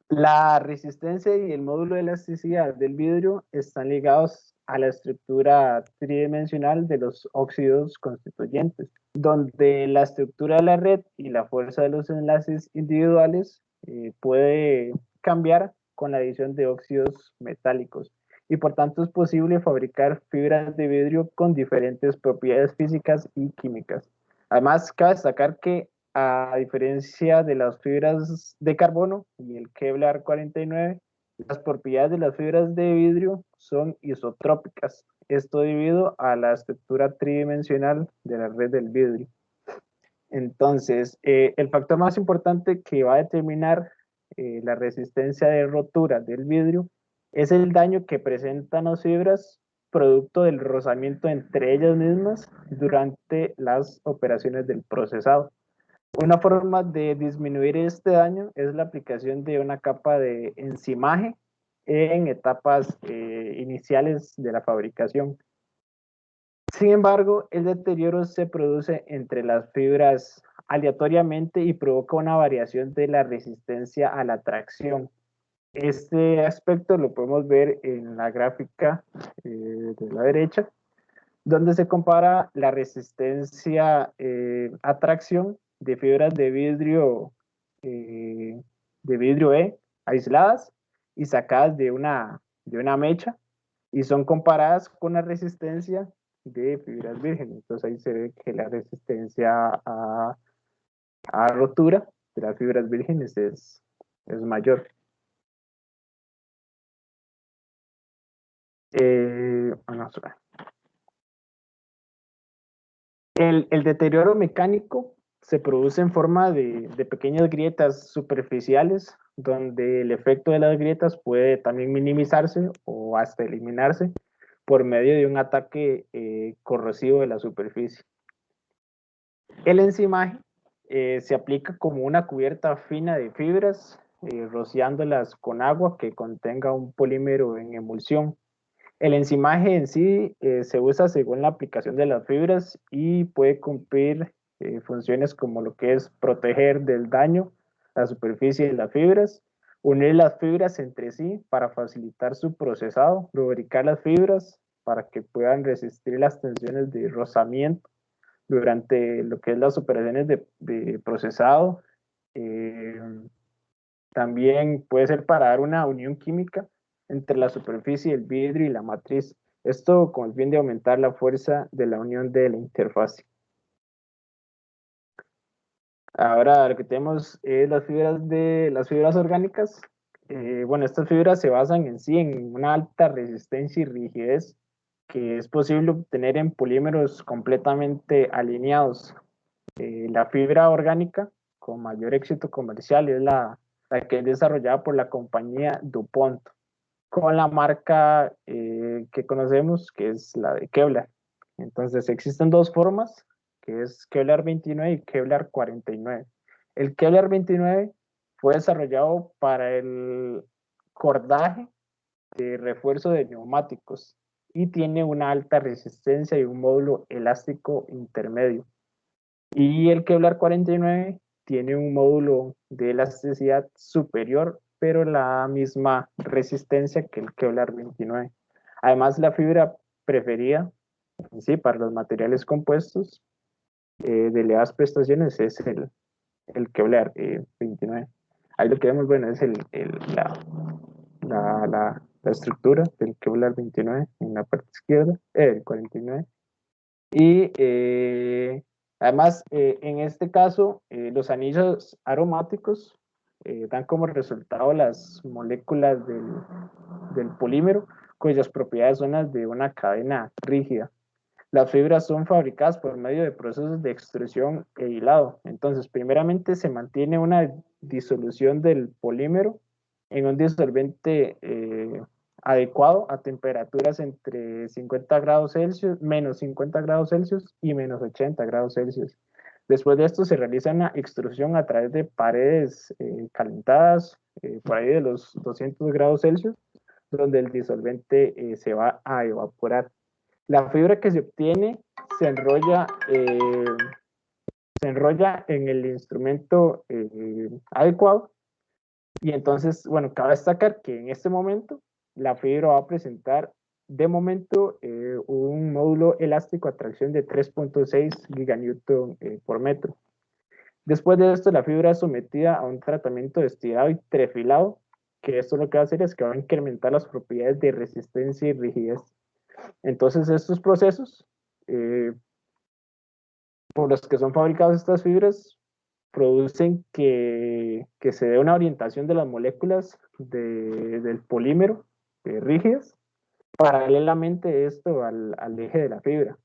La resistencia y el módulo de elasticidad del vidrio están ligados a la estructura tridimensional de los óxidos constituyentes, donde la estructura de la red y la fuerza de los enlaces individuales puede cambiar con la adición de óxidos metálicos y por tanto es posible fabricar fibras de vidrio con diferentes propiedades físicas y químicas. Además, cabe destacar que a diferencia de las fibras de carbono y el Kevlar 49, las propiedades de las fibras de vidrio son isotrópicas, esto debido a la estructura tridimensional de la red del vidrio. Entonces, el factor más importante que va a determinar la resistencia de rotura del vidrio es el daño que presentan las fibras producto del rozamiento entre ellas mismas durante las operaciones del procesado. Una forma de disminuir este daño es la aplicación de una capa de enzimaje en etapas iniciales de la fabricación. Sin embargo, el deterioro se produce entre las fibras aleatoriamente y provoca una variación de la resistencia a la tracción. Este aspecto lo podemos ver en la gráfica de la derecha, donde se compara la resistencia a tracción de fibras de vidrio E aisladas y sacadas de una mecha y son comparadas con la resistencia de fibras vírgenes. Entonces ahí se ve que la resistencia a rotura de las fibras vírgenes es mayor. El deterioro mecánico se produce en forma de pequeñas grietas superficiales, donde el efecto de las grietas puede también minimizarse o hasta eliminarse por medio de un ataque corrosivo de la superficie. El enzimaje se aplica como una cubierta fina de fibras, rociándolas con agua que contenga un polímero en emulsión. El enzimaje en sí se usa según la aplicación de las fibras y puede cumplir funciones como lo que es proteger del daño la superficie de las fibras, unir las fibras entre sí para facilitar su procesado, lubricar las fibras para que puedan resistir las tensiones de rozamiento durante lo que es las operaciones de procesado. También puede ser para dar una unión química entre la superficie del vidrio y la matriz. Esto con el fin de aumentar la fuerza de la unión de la interfase. Ahora lo que tenemos es las fibras orgánicas. Bueno, estas fibras se basan en sí en una alta resistencia y rigidez que es posible obtener en polímeros completamente alineados. La fibra orgánica con mayor éxito comercial es la que es desarrollada por la compañía DuPont, con la marca que conocemos, que es la de Kevlar. Entonces existen dos formas, que es Kevlar 29 y Kevlar 49. El Kevlar 29 fue desarrollado para el cordaje de refuerzo de neumáticos y tiene una alta resistencia y un módulo elástico intermedio. Y el Kevlar 49 tiene un módulo de elasticidad superior, pero la misma resistencia que el Kevlar 29. Además, la fibra preferida sí, para los materiales compuestos de elevadas prestaciones es el Kevlar 29. Ahí lo que vemos, bueno, es la estructura del Kevlar 29 en la parte izquierda, el 49. Y además, en este caso, los anillos aromáticos dan como resultado las moléculas del polímero, cuyas propiedades son las de una cadena rígida. Las fibras son fabricadas por medio de procesos de extrusión e hilado. Entonces, primeramente se mantiene una disolución del polímero en un disolvente adecuado a temperaturas entre 50 grados Celsius, menos 50 grados Celsius y menos 80 grados Celsius. Después de esto se realiza una extrusión a través de paredes calentadas por ahí de los 200 grados Celsius, donde el disolvente se va a evaporar. La fibra que se obtiene se enrolla en el instrumento adecuado, y entonces, bueno, cabe destacar que en este momento la fibra va a presentar de momento un módulo elástico a tracción de 3.6 giganewton por metro. Después de esto, la fibra es sometida a un tratamiento de estirado y trefilado, que esto lo que va a hacer es que va a incrementar las propiedades de resistencia y rigidez. Entonces, estos procesos por los que son fabricadas estas fibras producen que se dé una orientación de las moléculas del polímero rígidas, paralelamente esto al eje de la fibra.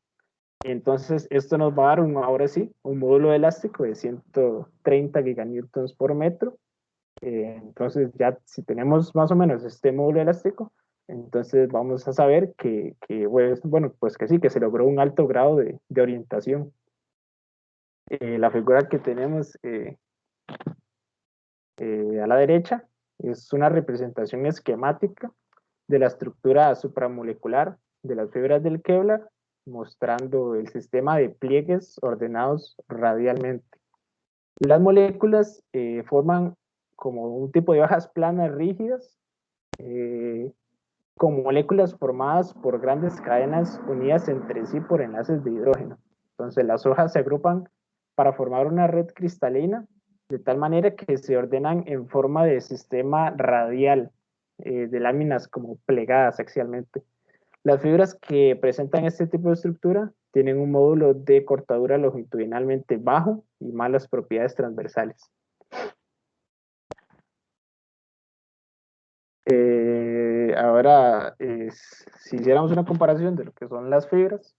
Entonces, esto nos va a dar ahora sí un módulo elástico de 130 giganewtons por metro. Entonces, ya si tenemos más o menos este módulo elástico, entonces vamos a saber que sí, que se logró un alto grado de orientación. La figura que tenemos a la derecha es una representación esquemática de la estructura supramolecular de las fibras del Kevlar, mostrando el sistema de pliegues ordenados radialmente. Las moléculas forman como un tipo de hojas planas rígidas, con moléculas formadas por grandes cadenas unidas entre sí por enlaces de hidrógeno. Entonces las hojas se agrupan para formar una red cristalina, de tal manera que se ordenan en forma de sistema radial, de láminas como plegadas axialmente. Las fibras que presentan este tipo de estructura tienen un módulo de cortadura longitudinalmente bajo y malas propiedades transversales. Ahora, si hiciéramos una comparación de lo que son las fibras,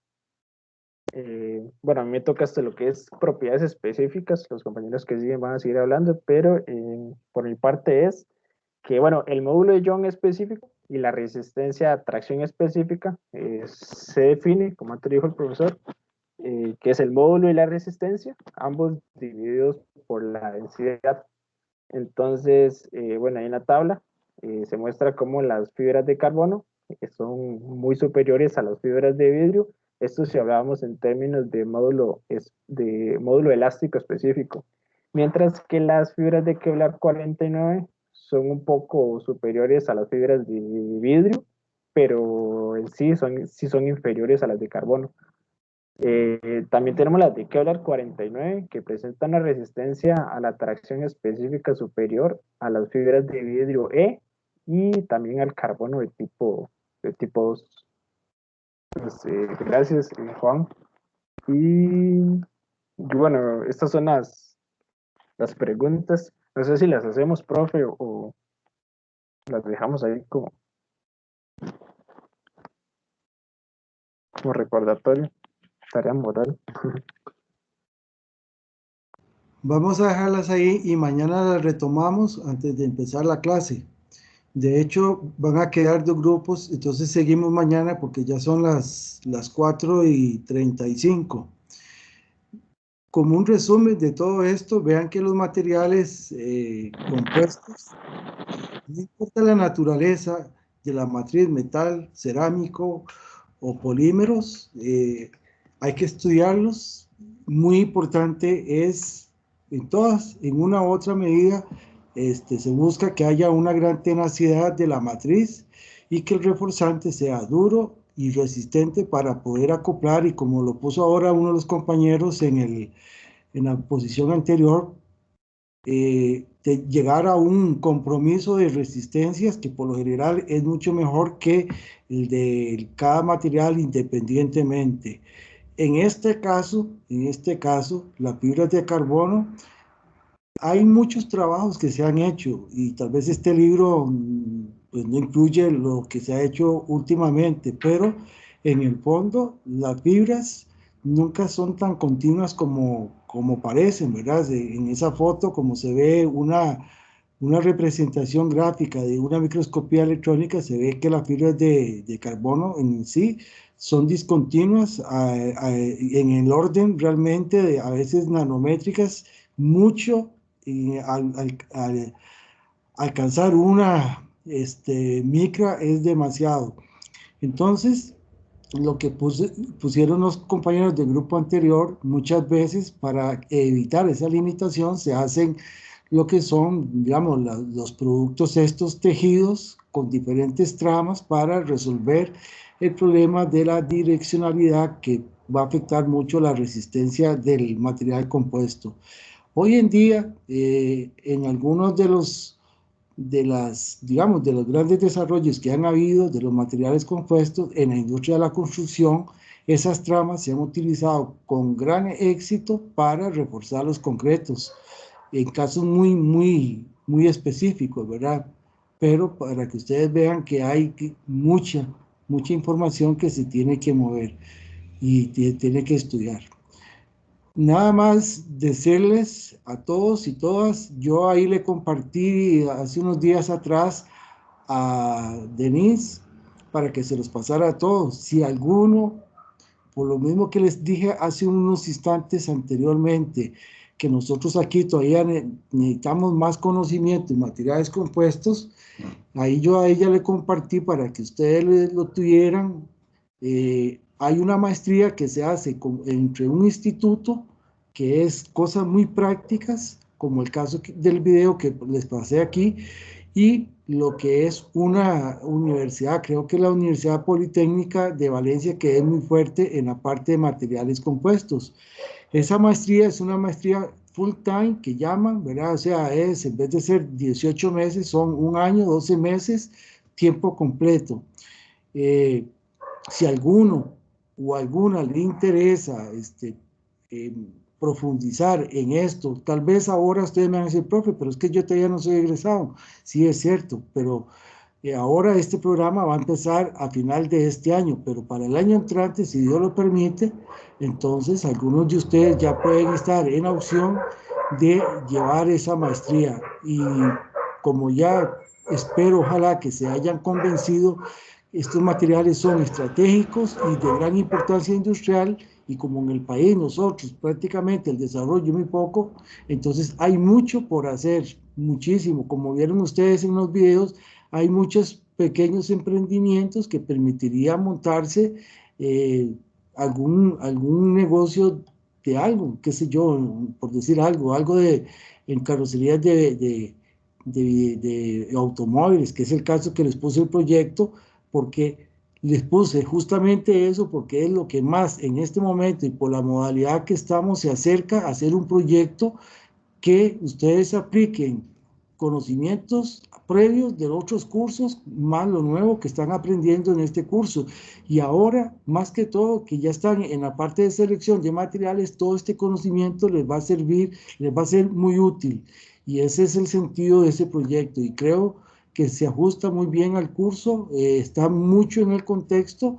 bueno, a mí me toca hasta lo que es propiedades específicas, los compañeros que siguen van a seguir hablando, pero por mi parte es que, bueno, el módulo de Young específico y la resistencia a tracción específica se define, como antes dijo el profesor, que es el módulo y la resistencia, ambos divididos por la densidad. Entonces, bueno, ahí en la tabla se muestra cómo las fibras de carbono son muy superiores a las fibras de vidrio. Esto si hablábamos en términos de módulo elástico específico, mientras que las fibras de Kevlar 49 son un poco superiores a las fibras de vidrio, pero en sí son inferiores a las de carbono. También tenemos las de Kevlar 49, que presentan una resistencia a la tracción específica superior a las fibras de vidrio E y también al carbono de tipo 2. Pues, gracias, Juan. Y bueno, estas son las preguntas. No sé si las hacemos, profe, o las dejamos ahí como recordatorio, tarea moral. Vamos a dejarlas ahí y mañana las retomamos antes de empezar la clase. De hecho, van a quedar 2 grupos, entonces seguimos mañana porque ya son las 4:35. Como un resumen de todo esto, vean que los materiales compuestos, no importa la naturaleza de la matriz, metal, cerámico o polímeros, hay que estudiarlos. Muy importante es, en una u otra medida, se busca que haya una gran tenacidad de la matriz y que el reforzante sea duro y resistente para poder acoplar, y como lo puso ahora uno de los compañeros en la posición anterior, de llegar a un compromiso de resistencias que por lo general es mucho mejor que el de cada material independientemente. En este caso, las fibras de carbono, hay muchos trabajos que se han hecho y tal vez este libro pues, no incluye lo que se ha hecho últimamente, pero en el fondo las fibras nunca son tan continuas como parecen, ¿verdad? En esa foto, como se ve una representación gráfica de una microscopía electrónica, se ve que las fibras de carbono en sí son discontinuas en el orden realmente de a veces nanométricas, mucho al alcanzar una micra es demasiado. Entonces, lo que pusieron los compañeros del grupo anterior, muchas veces para evitar esa limitación se hacen lo que son, digamos, los productos estos tejidos con diferentes tramas para resolver el problema de la direccionalidad que va a afectar mucho la resistencia del material compuesto. Hoy en día, en algunos de los grandes desarrollos que han habido de los materiales compuestos en la industria de la construcción, esas tramas se han utilizado con gran éxito para reforzar los concretos, en casos muy específicos, ¿verdad? Pero para que ustedes vean que hay mucha información que se tiene que mover y tiene que estudiar. Nada más decirles a todos y todas, yo ahí le compartí hace unos días atrás a Denise para que se los pasara a todos. Si alguno, por lo mismo que les dije hace unos instantes anteriormente, que nosotros aquí todavía necesitamos más conocimiento en materiales compuestos, ahí yo a ella le compartí para que ustedes lo tuvieran. Hay una maestría que se hace entre un instituto, que es cosas muy prácticas, como el caso del video que les pasé aquí, y lo que es una universidad, creo que la Universidad Politécnica de Valencia, que es muy fuerte en la parte de materiales compuestos. Esa maestría es una maestría full time que llaman, ¿verdad? O sea, en vez de ser 18 meses, son 1 año, 12 meses, tiempo completo. Si alguno o alguna le interesa profundizar en esto, tal vez ahora ustedes me van a decir, profe, pero es que yo todavía no soy egresado. Sí, es cierto, pero ahora este programa va a empezar a final de este año, pero para el año entrante, si Dios lo permite, entonces algunos de ustedes ya pueden estar en opción de llevar esa maestría. Y como ya espero, ojalá que se hayan convencido, estos materiales son estratégicos y de gran importancia industrial, y como en el país nosotros prácticamente el desarrollo muy poco, entonces hay mucho por hacer, muchísimo. Como vieron ustedes en los videos, hay muchos pequeños emprendimientos que permitiría montarse algún negocio de algo, qué sé yo, por decir algo en carrocerías de automóviles, que es el caso que les puse el proyecto, porque les puse justamente eso, porque es lo que más en este momento y por la modalidad que estamos se acerca a hacer un proyecto que ustedes apliquen conocimientos previos de otros cursos, más lo nuevo que están aprendiendo en este curso. Y ahora, más que todo, que ya están en la parte de selección de materiales, todo este conocimiento les va a servir, les va a ser muy útil. Y ese es el sentido de ese proyecto. Y creo que se ajusta muy bien al curso, está mucho en el contexto,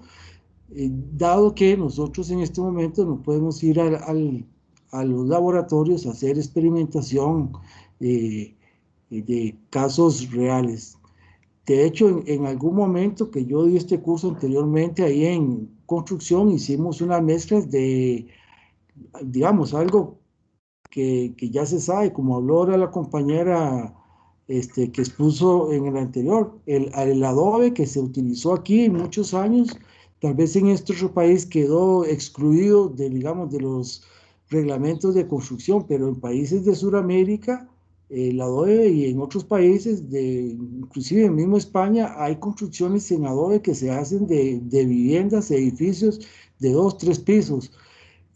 dado que nosotros en este momento no podemos ir a los laboratorios a hacer experimentación de casos reales. De hecho, en algún momento que yo di este curso anteriormente, ahí en construcción, hicimos unas mezclas de, digamos, algo que ya se sabe, como habló ahora la compañera que expuso en el anterior, el adobe que se utilizó aquí en muchos años, tal vez en este otro país quedó excluido digamos, de los reglamentos de construcción, pero en países de Sudamérica, el adobe, y en otros países, inclusive en mismo España, hay construcciones en adobe que se hacen de viviendas, edificios de 2, 3 pisos.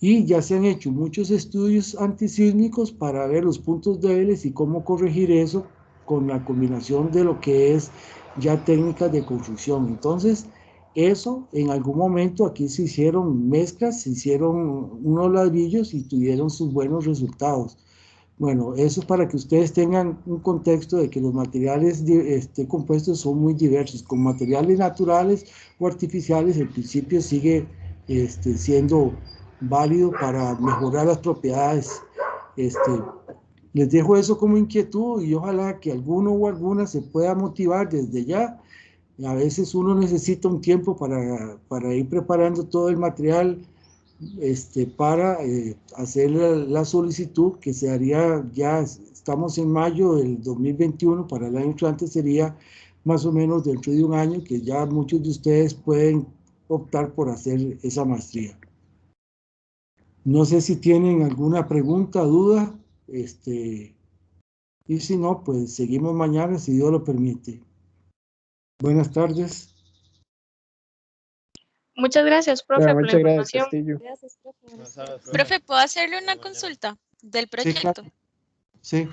Y ya se han hecho muchos estudios antisísmicos para ver los puntos débiles y cómo corregir eso con la combinación de lo que es ya técnicas de construcción. Entonces, eso en algún momento aquí se hicieron mezclas, se hicieron unos ladrillos y tuvieron sus buenos resultados. Bueno, eso es para que ustedes tengan un contexto de que los materiales compuestos son muy diversos. Con materiales naturales o artificiales, el principio sigue siendo válido para mejorar las propiedades. Les dejo eso como inquietud y ojalá que alguno o alguna se pueda motivar desde ya. A veces uno necesita un tiempo para ir preparando todo el material para hacer la solicitud que se haría, ya estamos en mayo del 2021, para el año entrante sería más o menos dentro de un año que ya muchos de ustedes pueden optar por hacer esa maestría. No sé si tienen alguna pregunta, duda, y si no, pues seguimos mañana si Dios lo permite. Buenas tardes. Muchas gracias, profe, Bueno, por la muchas gracias, información. Castillo. Gracias, profe. Profe, ¿puedo hacerle una consulta del Sí, proyecto? claro. Sí.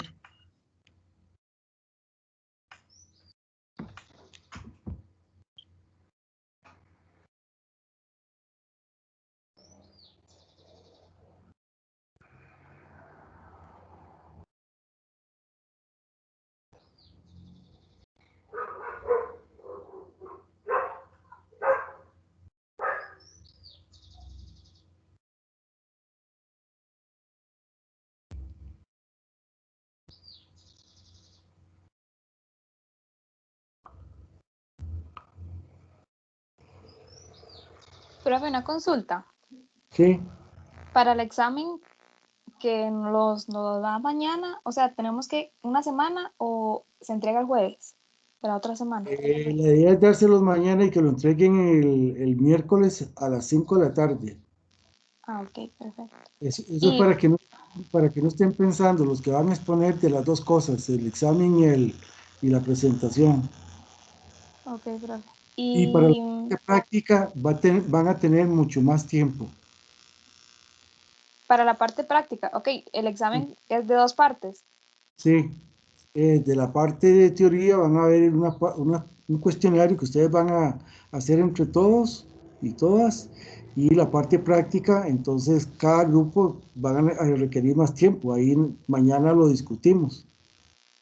Profe, una consulta. Sí. Para el examen que nos da mañana, o sea, ¿tenemos que una semana o se entrega el jueves de la otra semana? La idea es dárselos mañana y que lo entreguen el miércoles a las 5 de la tarde. Ah, ok, perfecto. Eso es Y, para que no estén pensando los que van a exponer de las dos cosas, el examen y la presentación. ok, profe. Y para la Y práctica van a tener mucho más tiempo. para la parte práctica, ok, el examen es de 2 partes. Sí, de la parte de teoría van a haber un cuestionario que ustedes van a hacer entre todos y todas, y la parte práctica, entonces cada grupo van a requerir más tiempo, ahí mañana lo discutimos.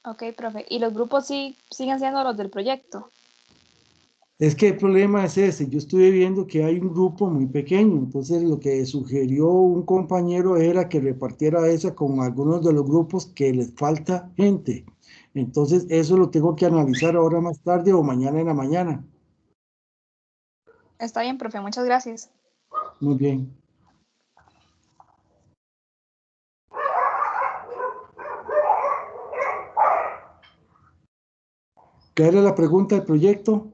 Ok, profe. ¿Y los grupos sí siguen siendo los del proyecto? Es que el problema es ese, yo estuve viendo que hay un grupo muy pequeño, entonces lo que sugirió un compañero era que repartiera esa con algunos de los grupos que les falta gente. Entonces eso lo tengo que analizar ahora más tarde o mañana en la mañana. Está bien, profe, muchas gracias. Muy bien. ¿Qué era la pregunta del proyecto?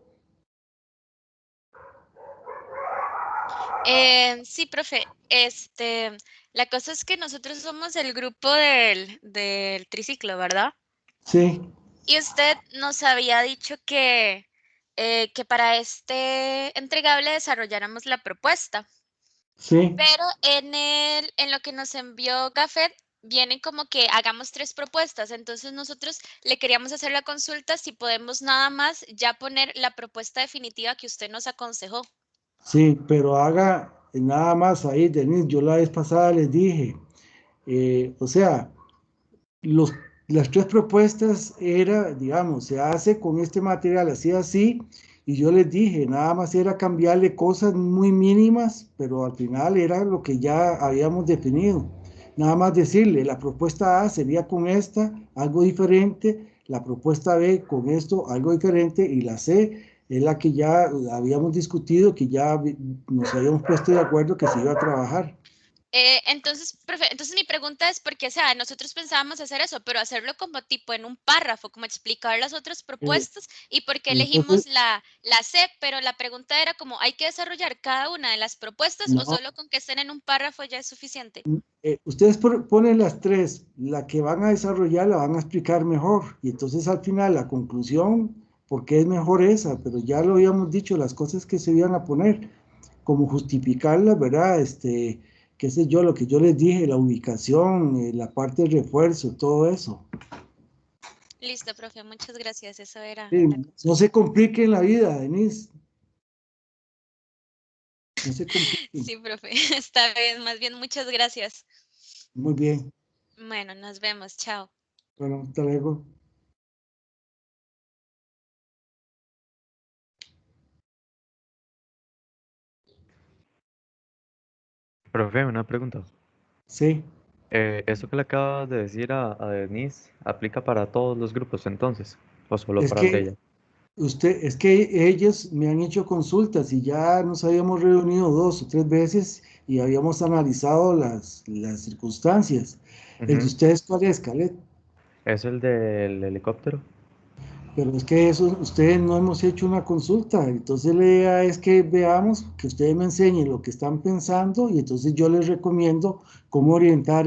Sí, profe, la cosa es que nosotros somos el grupo del triciclo, ¿verdad? Sí, Y usted nos había dicho que para este entregable desarrolláramos la propuesta, sí. pero en lo que nos envió Gafet viene como que hagamos 3 propuestas, entonces nosotros le queríamos hacer la consulta si podemos nada más ya poner la propuesta definitiva que usted nos aconsejó. Sí, pero haga nada más ahí, Denise, yo la vez pasada les dije, o sea, las tres propuestas era, digamos, se hace con este material así, así, y yo les dije, nada más era cambiarle cosas muy mínimas, pero al final era lo que ya habíamos definido. Nada más decirle, la propuesta A sería con esta, algo diferente, la propuesta B con esto, algo diferente, y la C es la que ya habíamos discutido, que ya nos habíamos puesto de acuerdo que se iba a trabajar. Entonces, profe, entonces mi pregunta es porque, o sea, nosotros pensábamos hacer eso, pero hacerlo como tipo en un párrafo, como explicar las otras propuestas y por qué Entonces, elegimos la C, pero la pregunta era como, ¿hay que desarrollar cada una de las propuestas o no. solo con que estén en un párrafo ya es suficiente? Ustedes ponen las tres, la que van a desarrollar la van a explicar mejor y entonces al final la conclusión, ¿por qué es mejor esa? Pero ya lo habíamos dicho, las cosas que se iban a poner, como justificarlas, ¿verdad? qué sé yo, lo que yo les dije, la ubicación, la parte de refuerzo, todo eso. Listo, profe, muchas gracias. Eso era Sí, la no consulta. se compliquen la vida, Denise. No se compliquen. Sí, profe, está bien, más bien muchas gracias. Muy bien. Bueno, nos vemos, chao. Bueno, hasta luego. Profe, una pregunta. Sí. ¿Eso que le acabas de decir a Denise aplica para todos los grupos entonces? ¿O solo Es para el de ella? que es que ellos me han hecho consultas y ya nos habíamos reunido 2 o 3 veces y habíamos analizado las circunstancias. ¿El de Ujú. ustedes cuál es, Khaled? ¿Es el del helicóptero? Pero es que eso, ustedes no hemos hecho una consulta, entonces la idea es que veamos, que ustedes me enseñen lo que están pensando y entonces yo les recomiendo cómo orientar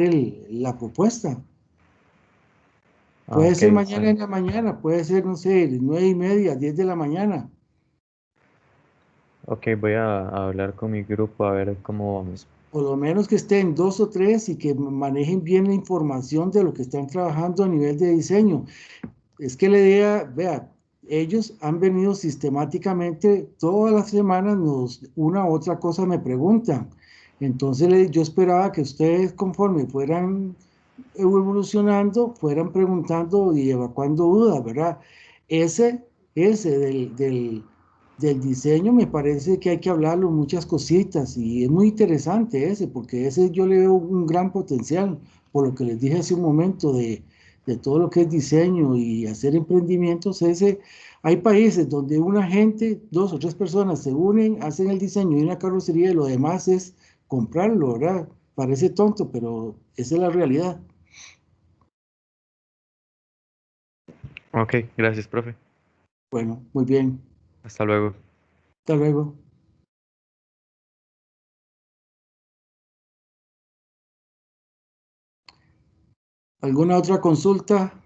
la propuesta. Ah, Puede ok, ser está mañana en bien. la mañana, puede ser, no sé, 9:30, 10 de la mañana. Ok, voy a hablar con mi grupo a ver cómo vamos. Por lo menos que estén 2 o 3 y que manejen bien la información de lo que están trabajando a nivel de diseño. Es que la idea, vea, ellos han venido sistemáticamente, todas las semanas una u otra cosa me preguntan. Entonces yo esperaba que ustedes conforme fueran evolucionando, fueran preguntando y evacuando dudas, ¿verdad? Ese del diseño me parece que hay que hablarlo muchas cositas y es muy interesante ese, porque ese yo le veo un gran potencial, por lo que les dije hace un momento de todo lo que es diseño y hacer emprendimientos, hay países donde una gente, 2 o 3 personas se unen, hacen el diseño de una carrocería y lo demás es comprarlo, ¿verdad? Parece tonto, pero esa es la realidad. Ok, gracias, profe. Bueno, muy bien. Hasta luego. Hasta luego. ¿Alguna otra consulta?